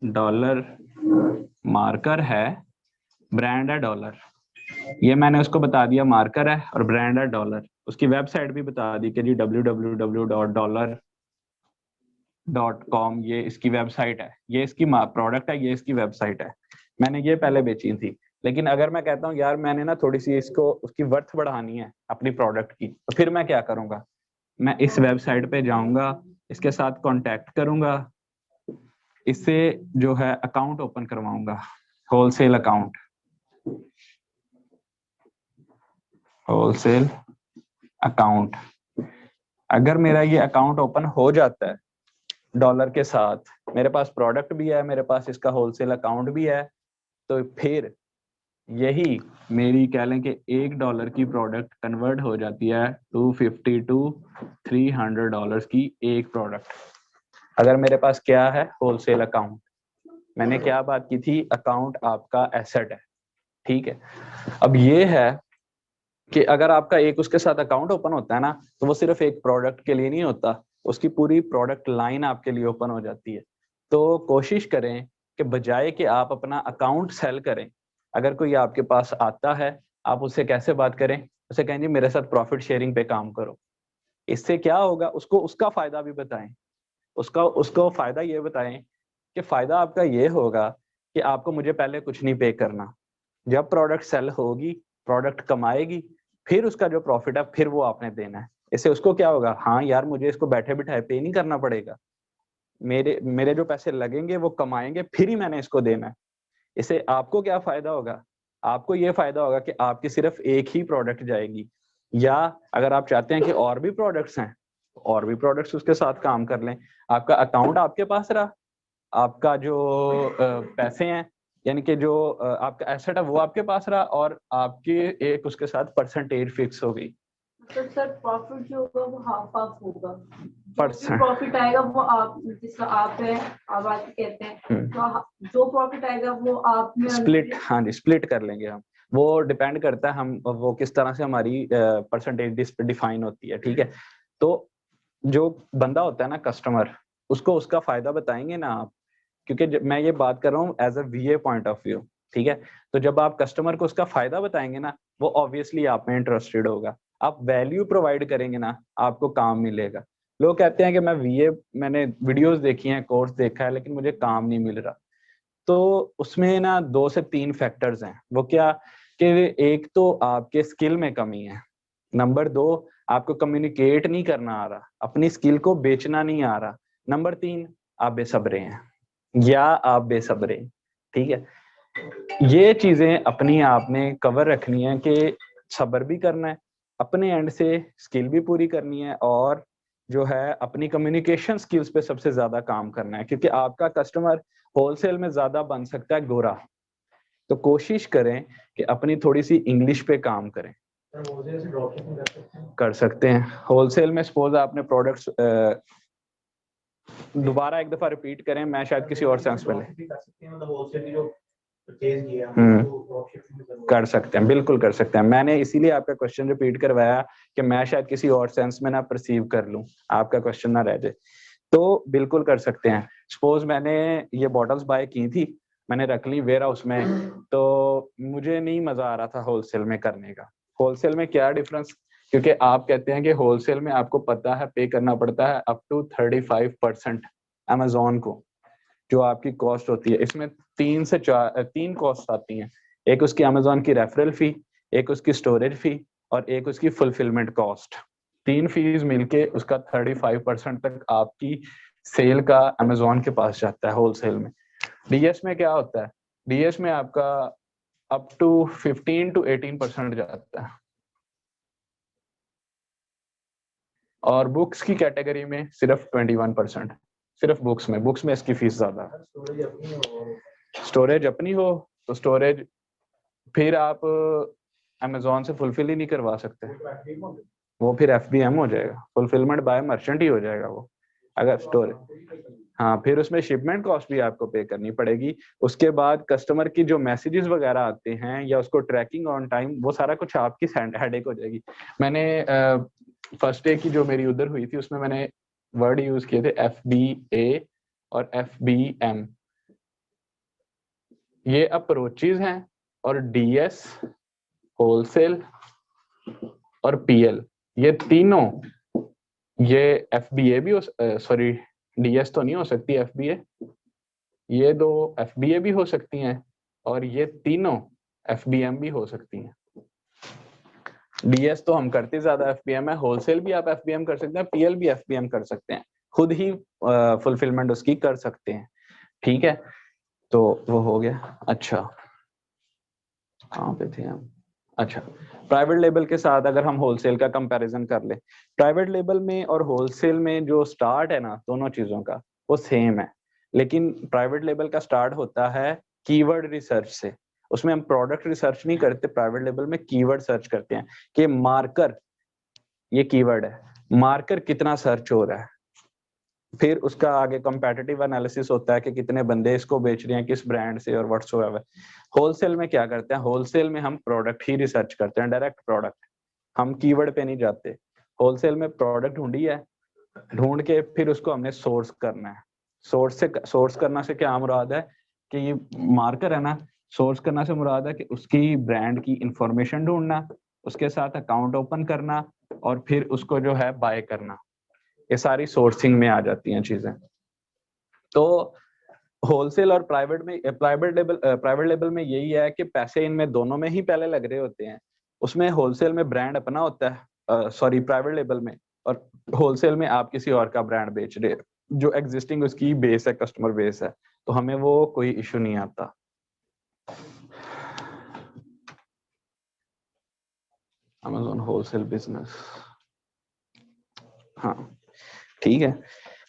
डॉलर मार्कर है, ब्रांड है डॉलर। ये मैंने उसको बता दिया मार्कर है और ब्रांड है डॉलर। उसकी वेबसाइट भी बता दी कि जी www.dollar.com ये इसकी वेबसाइट है, ये इसकी प्रोडक्ट है, ये इसकी वेबसाइट है। मैंने ये पहले बेची थी। लेकिन अगर मैं कहता हूँ यार मैंने ना थोड़ी सी इसको उसकी वर्थ बढ़ानी है अपनी प्रोडक्ट की, तो फिर मैं क्या करूंगा, मैं इस वेबसाइट पे जाऊंगा, इसके साथ कांटेक्ट करूंगा, इससे जो है अकाउंट ओपन करवाऊंगा, होलसेल अकाउंट, होलसेल अकाउंट। अगर मेरा ये अकाउंट ओपन हो जाता है डॉलर के साथ, मेरे पास प्रोडक्ट भी है, मेरे पास इसका होलसेल अकाउंट भी है, तो फिर यही मेरी कह लें कि $1 की प्रोडक्ट कन्वर्ट हो जाती है 250 टू $300 की एक प्रोडक्ट। अगर मेरे पास क्या है, होलसेल अकाउंट। मैंने क्या बात की थी, अकाउंट आपका एसेट है। ठीक है, अब ये है कि अगर आपका एक उसके साथ अकाउंट ओपन होता है ना, तो वो सिर्फ एक प्रोडक्ट के लिए नहीं होता, उसकी पूरी प्रोडक्ट लाइन आपके लिए ओपन हो जाती है। तो कोशिश करें कि बजाय कि आप अपना अकाउंट सेल करें, अगर कोई आपके पास आता है, आप उससे कैसे बात करें, उसे कहें जी मेरे साथ प्रॉफिट शेयरिंग पे काम करो। इससे क्या होगा, उसको उसका फायदा भी बताएं, उसका उसको फायदा ये बताएं कि फायदा आपका ये होगा कि आपको मुझे पहले कुछ नहीं पे करना, जब प्रोडक्ट सेल होगी, प्रोडक्ट कमाएगी, फिर उसका जो प्रॉफिट है फिर वो आपने देना है। इससे उसको क्या होगा, हाँ यार मुझे इसको बैठे बिठाए पे नहीं करना पड़ेगा, मेरे मेरे जो पैसे लगेंगे वो कमाएंगे, फिर ही मैंने इसको देना है। इससे आपको क्या फायदा होगा? आपको ये फायदा होगा कि आपकी सिर्फ एक ही प्रोडक्ट जाएगी, या अगर आप चाहते हैं कि और भी प्रोडक्ट्स हैं, और भी प्रोडक्ट्स उसके साथ काम कर लें। आपका अकाउंट आपके पास रहा, आपका जो पैसे हैं, यानी कि जो आपका एसेट है वो आपके पास रहा, और आपकी एक उसके साथ परसेंटेज फिक्स हो गई। तो सर प्रॉफिट जो होगा वो हाफ हाफ होगा, जो भी परसेंट प्रॉफिट आएगा वो आप, जैसे आप है, आप आके कहते हैं तो जो प्रॉफिट आएगा वो आप में स्प्लिट, हाँ जी, स्प्लिट कर लेंगे हम। वो डिपेंड करता है हम वो किस तरह से हमारी परसेंटेज डिफाइन होती है, ठीक है। तो जो बंदा होता है ना कस्टमर, उसको उसका फायदा बताएंगे ना आप, क्योंकि मैं ये बात कर रहा हूँ as a VA point of view, ठीक है। तो जब आप कस्टमर को उसका फायदा बताएंगे ना, वो ऑब्वियसली आप में इंटरेस्टेड होगा। आप वैल्यू प्रोवाइड करेंगे ना, आपको काम मिलेगा। लोग कहते हैं कि मैं वीए, मैंने वीडियोस देखी हैं, कोर्स देखा है, लेकिन मुझे काम नहीं मिल रहा। तो उसमें ना 2 से 3 फैक्टर्स हैं। वो क्या कि एक तो आपके स्किल में कमी है, नंबर 2 आपको कम्युनिकेट नहीं करना आ रहा, अपनी स्किल को बेचना नहीं आ रहा, नंबर 3 आप बेसब्रे हैं, या आप बेसब्रे हैं, ठीक है। ये चीजें अपनी आपने कवर रखनी है कि सब्र भी करना है, अपने एंड से स्किल भी पूरी करनी है, और जो है अपनी कम्युनिकेशन स्किल्स पे सबसे ज्यादा काम करना है, क्योंकि आपका कस्टमर होलसेल में ज्यादा बन सकता है गोरा। तो कोशिश करें कि अपनी थोड़ी सी इंग्लिश पे काम करें। कर सकते हैं होलसेल में। सपोज आपने प्रोडक्ट्स, दोबारा एक दफा रिपीट करें, मैं शायद किसी और सेंस में कर सकते हैं, बिल्कुल कर सकते हैं। मैंने इसीलिए आपका क्वेश्चन रिपीट करवाया कि मैं शायद किसी और सेंस में ना परसीव कर लूं, आपका क्वेश्चन ना रह जाए। तो बिल्कुल कर सकते हैं। सपोज मैंने ये बॉटल्स बाय की थी, मैंने रख ली वेयर हाउस में, तो मुझे नहीं मजा आ रहा था होलसेल में करने का। होलसेल में क्या डिफरेंस, क्योंकि आप कहते हैं कि होलसेल में आपको पता है पे करना पड़ता है अप टू 35% अमेजोन को, जो आपकी कॉस्ट होती है। इसमें 3 कॉस्ट आती हैं, एक उसकी अमेजोन की रेफरल फी, एक उसकी स्टोरेज फी, और एक उसकी फुलफिलमेंट कॉस्ट। 3 फीस मिलके उसका 35% तक आपकी सेल का अमेजोन के पास जाता है होलसेल में। डीएस में क्या होता है, डीएस में आपका अप टू 15 to 18% जाता है, और बुक्स की कैटेगरी में सिर्फ 21%, सिर्फ बुक्स में इसकी फीस ज्यादा है। स्टोरेज अपनी हो तो स्टोरेज फिर आप अमेजोन से फुलफिल ही नहीं करवा सकते, वो फिर FBM हो जाएगा, फुलफिलमेंट बाय मर्चेंट ही हो जाएगा वो। अगर स्टोरेज, हाँ, फिर उसमें शिपमेंट कॉस्ट भी आपको पे करनी पड़ेगी। उसके बाद कस्टमर की जो मैसेजेस वगैरह आते हैं या उसको ट्रैकिंग ऑन टाइम, वो सारा कुछ आपकी हेडेक हो जाएगी। मैंने फर्स्ट डे की जो मेरी उधर हुई थी, उसमें मैंने वर्ड यूज किए थे FBA और FBM। ये अप्रोचेज हैं, और DS, होलसेल और PL, ये तीनों, ये FBA भी हो, सॉरी DS तो नहीं हो सकती FBA, ये 2 FBA भी हो सकती हैं, और ये तीनों FBM भी हो सकती हैं। DS तो हम करते ज्यादा FBM है, होलसेल भी आप FBM कर सकते हैं, PL भी FBM कर सकते हैं, खुद ही फुलफिलमेंट उसकी कर सकते हैं, ठीक है। तो वो हो गया। अच्छा, कहाँ पे थे हम? अच्छा, प्राइवेट लेबल के साथ अगर हम होलसेल का कंपैरिजन कर ले, प्राइवेट लेबल में और होलसेल में जो स्टार्ट है ना दोनों चीजों का, वो सेम है। लेकिन प्राइवेट लेबल का स्टार्ट होता है कीवर्ड रिसर्च से। उसमें हम प्रोडक्ट रिसर्च नहीं करते, प्राइवेट लेबल में कीवर्ड सर्च करते हैं कि मार्कर, ये कीवर्ड है, मार्कर कितना सर्च हो रहा है। फिर उसका आगे कंपेटिटिव एनालिसिस होता है कि कितने बंदे इसको बेच रहे हैं, किस ब्रांड से, और व्हाट्सएवर। होलसेल में क्या करते हैं, होलसेल में हम प्रोडक्ट ही रिसर्च करते हैं, डायरेक्ट प्रोडक्ट, हम कीवर्ड पे नहीं जाते। होलसेल में प्रोडक्ट ढूंढी है, ढूंढ के फिर उसको हमने सोर्स करना है। सोर्स करना से क्या मुराद है कि ये मार्कर है ना, सोर्स करना से मुराद है कि उसकी ब्रांड की इंफॉर्मेशन ढूंढना, उसके साथ अकाउंट ओपन करना, और फिर उसको जो है बाय करना। ये सारी सोर्सिंग में आ जाती हैं चीजें। तो होलसेल और प्राइवेट लेबल में यही है कि पैसे इनमें दोनों में ही पहले लग रहे होते हैं। उसमें होलसेल में ब्रांड अपना होता है, सॉरी प्राइवेट लेबल में, और होलसेल में आप किसी और का ब्रांड बेच रहे जो एग्जिस्टिंग उसकी बेस है, कस्टमर बेस है, तो हमें वो कोई इशू नहीं आता। अमेज़न होलसेल बिजनेस, हाँ ठीक है,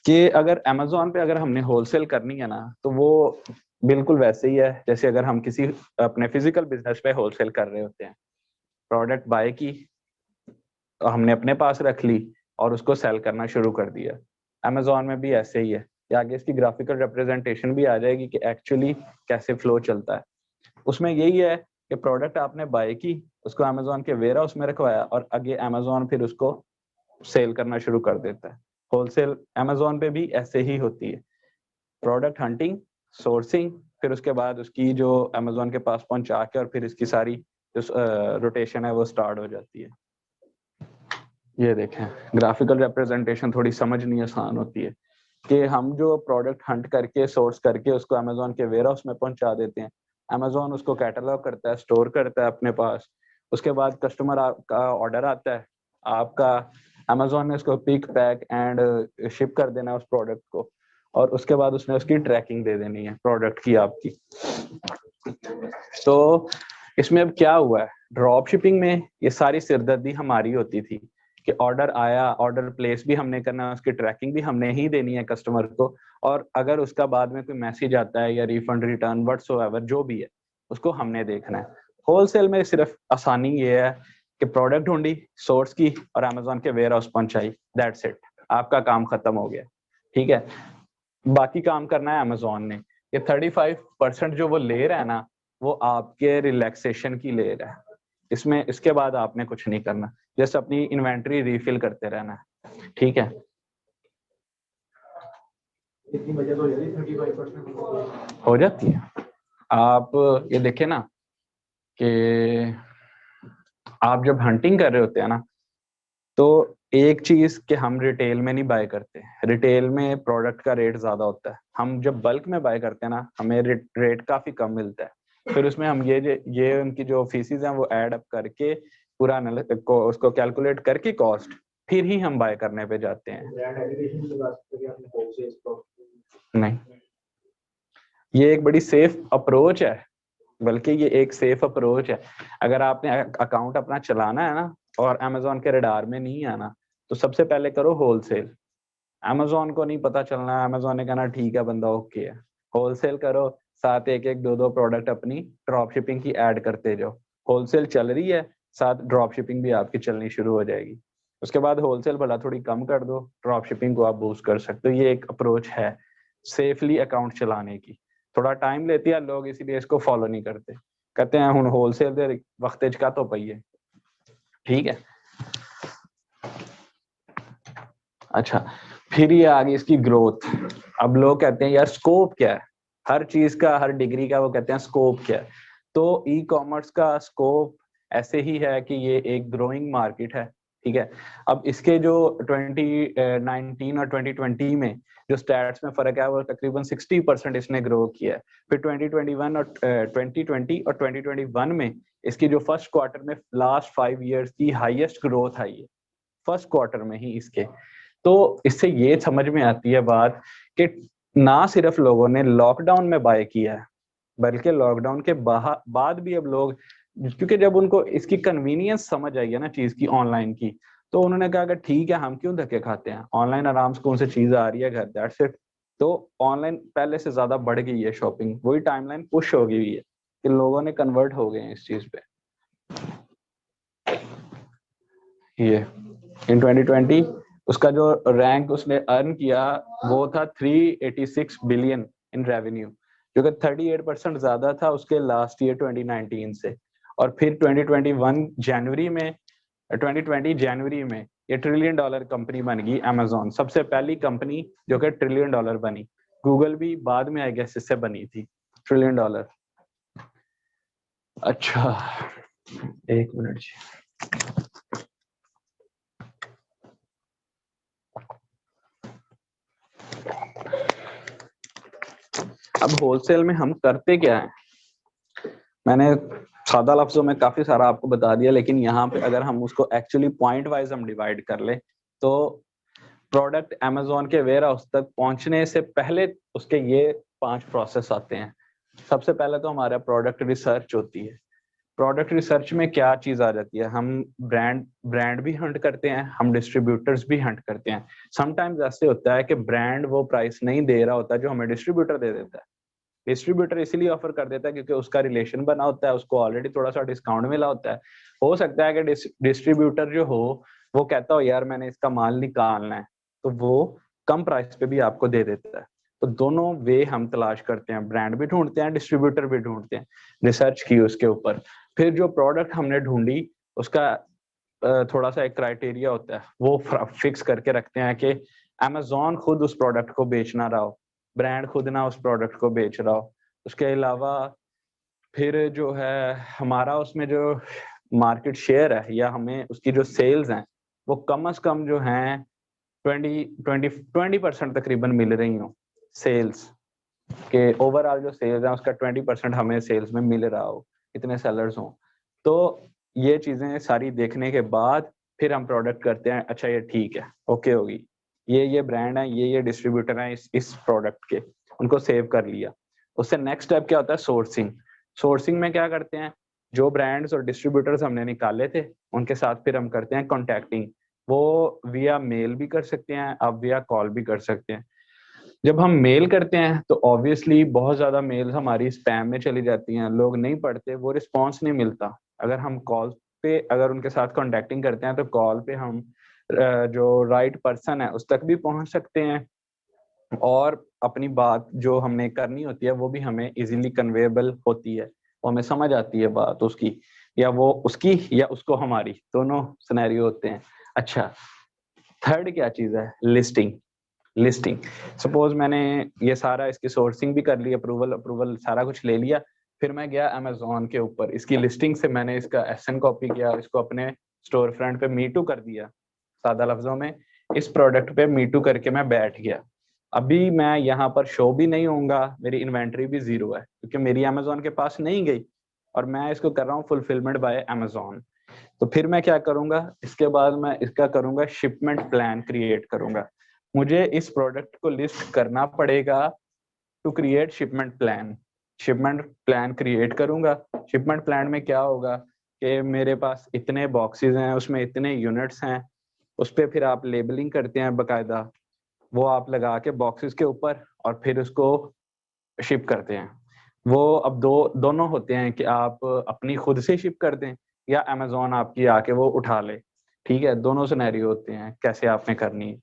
कि अगर अमेज़न पे अगर हमने होलसेल करनी है ना, तो वो बिल्कुल वैसे ही है जैसे अगर हम किसी अपने फिजिकल बिजनेस पे होलसेल कर रहे होते हैं। प्रोडक्ट बाय की, हमने अपने पास रख ली और उसको सेल करना शुरू कर दिया। अमेज़न में भी ऐसे ही है, या आगे इसकी ग्राफिकल रिप्रेजेंटेशन भी आ जाएगी कि एक्चुअली कैसे फ्लो चलता है। उसमें यही है कि प्रोडक्ट आपने बाय की, उसको अमेज़न के वेयर हाउस में रखवाया और आगे अमेज़न फिर उसको सेल करना शुरू कर देता है। होलसेल अमेज़न पे भी ऐसे ही होती है, प्रोडक्ट हंटिंग, सोर्सिंग, फिर उसके बाद उसकी जो अमेज़न के पास पहुंचा के और फिर इसकी सारी जो रोटेशन है वो स्टार्ट हो जाती है। ये देखें, ग्राफिकल रिप्रेजेंटेशन थोड़ी समझनी आसान होती है कि हम जो प्रोडक्ट हंट करके सोर्स करके उसको अमेज़न के वेयर हाउस में पहुंचा देते हैं, अमेज़न उसको कैटलॉग करता है, स्टोर करता है अपने पास, उसके बाद कस्टमर का ऑर्डर आता है, आपका अमेज़न ने उसको पिक पैक एंड शिप कर देना है उस प्रोडक्ट को, और उसके बाद उसने उसकी ट्रैकिंग दे देनी है प्रोडक्ट की आपकी। तो इसमें अब क्या हुआ है, ड्रॉप शिपिंग में ये सारी सिरदर्दी हमारी होती थी कि ऑर्डर आया, ऑर्डर प्लेस भी हमने करना है, उसकी ट्रैकिंग भी हमने ही देनी है कस्टमर को, और अगर उसका बाद में कोई मैसेज आता है या रिफंड रिटर्न व्हाटसोएवर जो भी है उसको हमने देखना है। होलसेल में सिर्फ आसानी ये है कि प्रोडक्ट ढूंढी, सोर्स की और अमेज़न के वेयर हाउस पहुंचाई, दैट्स इट, आपका काम खत्म हो गया। ठीक है, बाकी काम करना है अमेज़न ने। ये 35% जो वो ले रहा है ना, वो आपके रिलैक्सेशन की ले रहा है, इसमें इसके बाद आपने कुछ नहीं करना, जस्ट अपनी इन्वेंट्री रिफिल करते रहना है। ठीक है, इतनी बचत हो जाती है 35%। हो जाती है। आप ये देखें ना कि आप जब हंटिंग कर रहे होते हैं ना, तो एक चीज कि हम रिटेल में नहीं बाय करते, रिटेल में प्रोडक्ट का रेट ज्यादा होता है, हम जब बल्क में बाय करते हैं ना, हमें रेट काफी कम मिलता है, फिर उसमें हम ये उनकी जो फीसिस हैं वो ऐड अप करके पूरा उसको कैलकुलेट करके कॉस्ट, फिर ही हम बाय करने पे जाते हैं। नहीं, ये एक बड़ी सेफ अप्रोच है, बल्कि ये एक सेफ अप्रोच है। अगर आपने अकाउंट अपना चलाना है ना और अमेज़न के रडार में नहीं आना, तो सबसे पहले करो होलसेल। अमेज़न को नहीं पता चलना, अमेज़न ने कहना ठीक है बंदा ओके है। होलसेल करो, साथ एक एक दो दो प्रोडक्ट अपनी ड्रॉप शिपिंग की ऐड करते जाओ। होलसेल चल रही है, साथ ड्रॉप शिपिंग भी आपकी चलनी शुरू हो जाएगी। उसके बाद होलसेल भला थोड़ी कम कर दो, ड्रॉप शिपिंग को आप बूस्ट कर सकते हो। ये एक अप्रोच है सेफली अकाउंट चलाने की। थोड़ा टाइम लेती है, लोग इसीलिए इसको फॉलो नहीं करते, कहते हैं हुण होलसेल दे वक्त का तो पईए। ठीक है, अच्छा, फिर ये आ गई इसकी ग्रोथ। अब लोग कहते हैं यार स्कोप क्या है, हर चीज का, हर डिग्री का वो कहते हैं स्कोप क्या है। तो ई कॉमर्स का स्कोप ऐसे ही है कि ये एक ग्रोइंग मार्केट है। ठीक है, अब इसके जो 2019 और 2020 में जो स्टैट्स में फर्क है, वो तकरीबन 60% इसने ग्रो किया है। फिर 2021 और 2020 और 2021 में इसकी जो फर्स्ट क्वार्टर में लास्ट 5 इयर्स की हाईएस्ट ग्रोथ आई है, फर्स्ट क्वार्टर में ही इसके। तो इससे ये समझ में आती है बात कि ना सिर्फ लोगों ने लॉकडाउन में बाय किया है, बल्कि लॉकडाउन के बाद भी अब लोग, क्योंकि जब उनको इसकी कन्वीनियंस समझ आई है ना चीज की, ऑनलाइन की, तो उन्होंने कहा कि ठीक है हम क्यों धक्के खाते हैं, ऑनलाइन आराम से कौन सी चीज आ रही है घर, दैट्स इट। तो ऑनलाइन पहले से ज्यादा बढ़ गई है शॉपिंग, वही टाइमलाइन पुश हो गई है कि लोगों ने कन्वर्ट हो गए हैं इस चीज पे। ये इन 2020 उसका जो रैंक उसने अर्न किया वो था 386 बिलियन इन रेवेन्यू, जो कि 38% ज्यादा था उसके लास्ट ईयर 2019 से। और फिर 2020 जनवरी में ये $1 ट्रिलियन कंपनी बन गई अमेज़न, सबसे पहली कंपनी जो कि $1 ट्रिलियन बनी। गूगल भी बाद में आई गेस इससे बनी थी $1 ट्रिलियन। अच्छा, एक मिनट जी। अब होलसेल में हम करते क्या है, मैंने सादा लफ्जों में काफी सारा आपको बता दिया, लेकिन यहाँ पे अगर हम उसको एक्चुअली पॉइंट वाइज हम डिवाइड कर ले, तो प्रोडक्ट अमेजोन के वेयर हाउस तक पहुंचने से पहले उसके ये 5 प्रोसेस आते हैं। सबसे पहले तो हमारा प्रोडक्ट रिसर्च होती है। प्रोडक्ट रिसर्च में क्या चीज आ जाती है, हम ब्रांड भी हंट करते हैं, हम डिस्ट्रीब्यूटर्स भी हंट करते हैं। समटाइम्स ऐसे होता है कि ब्रांड वो प्राइस नहीं दे रहा होता जो हमें डिस्ट्रीब्यूटर दे देता है। डिस्ट्रीब्यूटर इसीलिए ऑफर कर देता है क्योंकि उसका रिलेशन बना होता है, उसको ऑलरेडी थोड़ा सा डिस्काउंट मिला होता है। हो सकता है कि डिस्ट्रीब्यूटर जो हो वो कहता हो यार मैंने इसका माल निकालना है, तो वो कम प्राइस पे भी आपको दे देता है। तो दोनों वे हम तलाश करते हैं, ब्रांड भी ढूंढते हैं, डिस्ट्रीब्यूटर भी ढूंढते हैं, रिसर्च की उसके ऊपर। फिर जो प्रोडक्ट हमने ढूंढी उसका थोड़ा सा एक क्राइटेरिया होता है, वो फिक्स करके रखते हैं कि अमेजोन खुद उस प्रोडक्ट को बेच ना रहा हो, ब्रांड खुद ना उस प्रोडक्ट को बेच रहा हो। उसके अलावा फिर जो है हमारा उसमें जो मार्केट शेयर है या हमें उसकी जो सेल्स हैं वो कम से कम जो हैं 20% तकरीबन मिल रही हो। सेल्स के ओवरऑल जो सेल्स है उसका 20% हमें सेल्स में मिल रहा हो, इतने सेलर्स हों। तो ये चीजें सारी देखने के बाद फिर हम प्रोडक्ट करते हैं, अच्छा ये ठीक है, ओके होगी, ये ब्रांड है, ये डिस्ट्रीब्यूटर है इस प्रोडक्ट के, उनको सेव कर लिया। उससे नेक्स्ट स्टेप क्या होता है, सोर्सिंग। सोर्सिंग में क्या करते हैं, जो ब्रांड्स और डिस्ट्रीब्यूटर्स हमने निकाले थे उनके साथ फिर हम करते हैं कॉन्टैक्टिंग। वो विया मेल भी कर सकते हैं, आप विया कॉल भी कर सकते हैं। जब हम मेल करते हैं तो ऑब्वियसली बहुत ज्यादा मेल्स हमारी स्पैम में चली जाती हैं, लोग नहीं पढ़ते, वो रिस्पॉन्स नहीं मिलता। अगर हम कॉल पे अगर उनके साथ कॉन्टैक्टिंग करते हैं तो कॉल पे हम जो राइट पर्सन है उस तक भी पहुंच सकते हैं, और अपनी बात जो हमने करनी होती है वो भी हमें इजीली कन्वेबल होती है, वो हमें समझ आती है बात उसकी, या वो उसकी या उसको हमारी, दोनों सिनेरियो होते हैं। अच्छा, थर्ड क्या चीज है, लिस्टिंग। लिस्टिंग, सपोज मैंने ये सारा इसकी सोर्सिंग भी कर ली, अप्रूवल सारा कुछ ले लिया, फिर मैं गया अमेजोन के ऊपर, इसकी लिस्टिंग से मैंने इसका एसएन कॉपी किया, इसको अपने स्टोर फ्रंट पे मी टू कर दिया। सादा लफ्जों में इस प्रोडक्ट पे मी टू करके मैं बैठ गया। अभी मैं यहाँ पर शो भी नहीं होऊंगा, मेरी इन्वेंट्री भी जीरो है क्योंकि मेरी अमेजोन के पास नहीं गई, और मैं इसको कर रहा हूँ फुलफिलमेंट बाय अमेजोन। तो फिर मैं क्या करूंगा, इसके बाद मैं इसका करूंगा शिपमेंट प्लान क्रिएट करूंगा। मुझे इस प्रोडक्ट को लिस्ट करना पड़ेगा to create shipment plan. Shipment plan create करूंगा। शिपमेंट प्लान में क्या होगा कि मेरे पास इतने बॉक्सेस हैं, उसमें इतने यूनिट्स हैं, उस पर फिर आप लेबलिंग करते हैं बाकायदा, वो आप लगा के बॉक्सेस के ऊपर और फिर उसको शिप करते हैं। वो अब दोनों होते हैं कि आप अपनी खुद से शिप कर दें या अमेजोन आपकी आके वो उठा ले। ठीक है, दोनों सिनेरियो होते हैं कैसे आपने करनी है।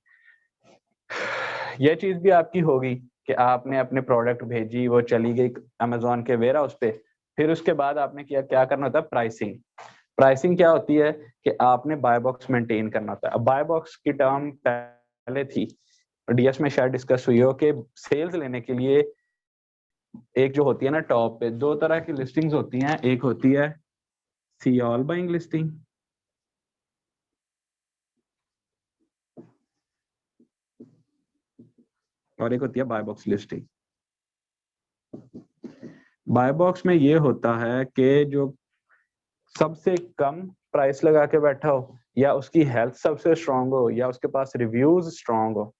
ये चीज भी आपकी होगी कि आपने अपने प्रोडक्ट भेजी, वो चली गई अमेजोन के वेयर हाउस पे, फिर उसके बाद आपने क्या करना होता है, प्राइसिंग। प्राइसिंग क्या होती है कि आपने बाय बॉक्स मेंटेन करना होता है। अब बाय बॉक्स की टर्म पहले थी, डीएस में शायद डिस्कस हुई हो कि सेल्स लेने के लिए एक जो होती है ना टॉप पे, दो तरह की लिस्टिंग्स होती हैं, एक होती है सी ऑल बाइंग लिस्टिंग, और एक होती है buy box listing. Buy box में ये होता है कि जो सबसे कम प्राइस लगा के बैठा हो, या उसकी हेल्थ सबसे स्ट्रांग हो, या उसके पास रिव्यूज स्ट्रांग हो,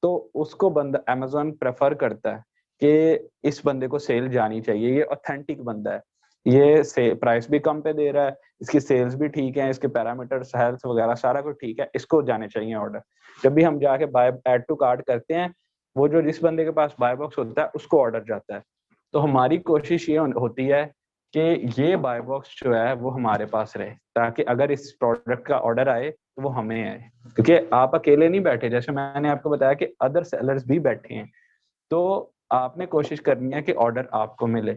तो उसको बंदा अमेजोन प्रेफर करता है कि इस बंदे को सेल जानी चाहिए, ये ऑथेंटिक बंदा है, ये से प्राइस भी कम पे दे रहा है, इसकी सेल्स भी ठीक है, इसके पैरामीटर्स हेल्थ वगैरह सारा कुछ ठीक है, इसको जाने चाहिए ऑर्डर। जब भी हम जाके बाय ऐड टू कार्ट करते हैं, वो जो जिस बंदे के पास बाय बॉक्स होता है उसको ऑर्डर जाता है। तो हमारी कोशिश ये होती है कि ये बाय बॉक्स जो है वो हमारे पास रहे, ताकि अगर इस प्रोडक्ट का ऑर्डर आए तो वो हमें आए, क्योंकि आप अकेले नहीं बैठे, जैसे मैंने आपको बताया कि अदर सेलर्स भी बैठे हैं, तो आपने कोशिश करनी है कि ऑर्डर आपको मिले।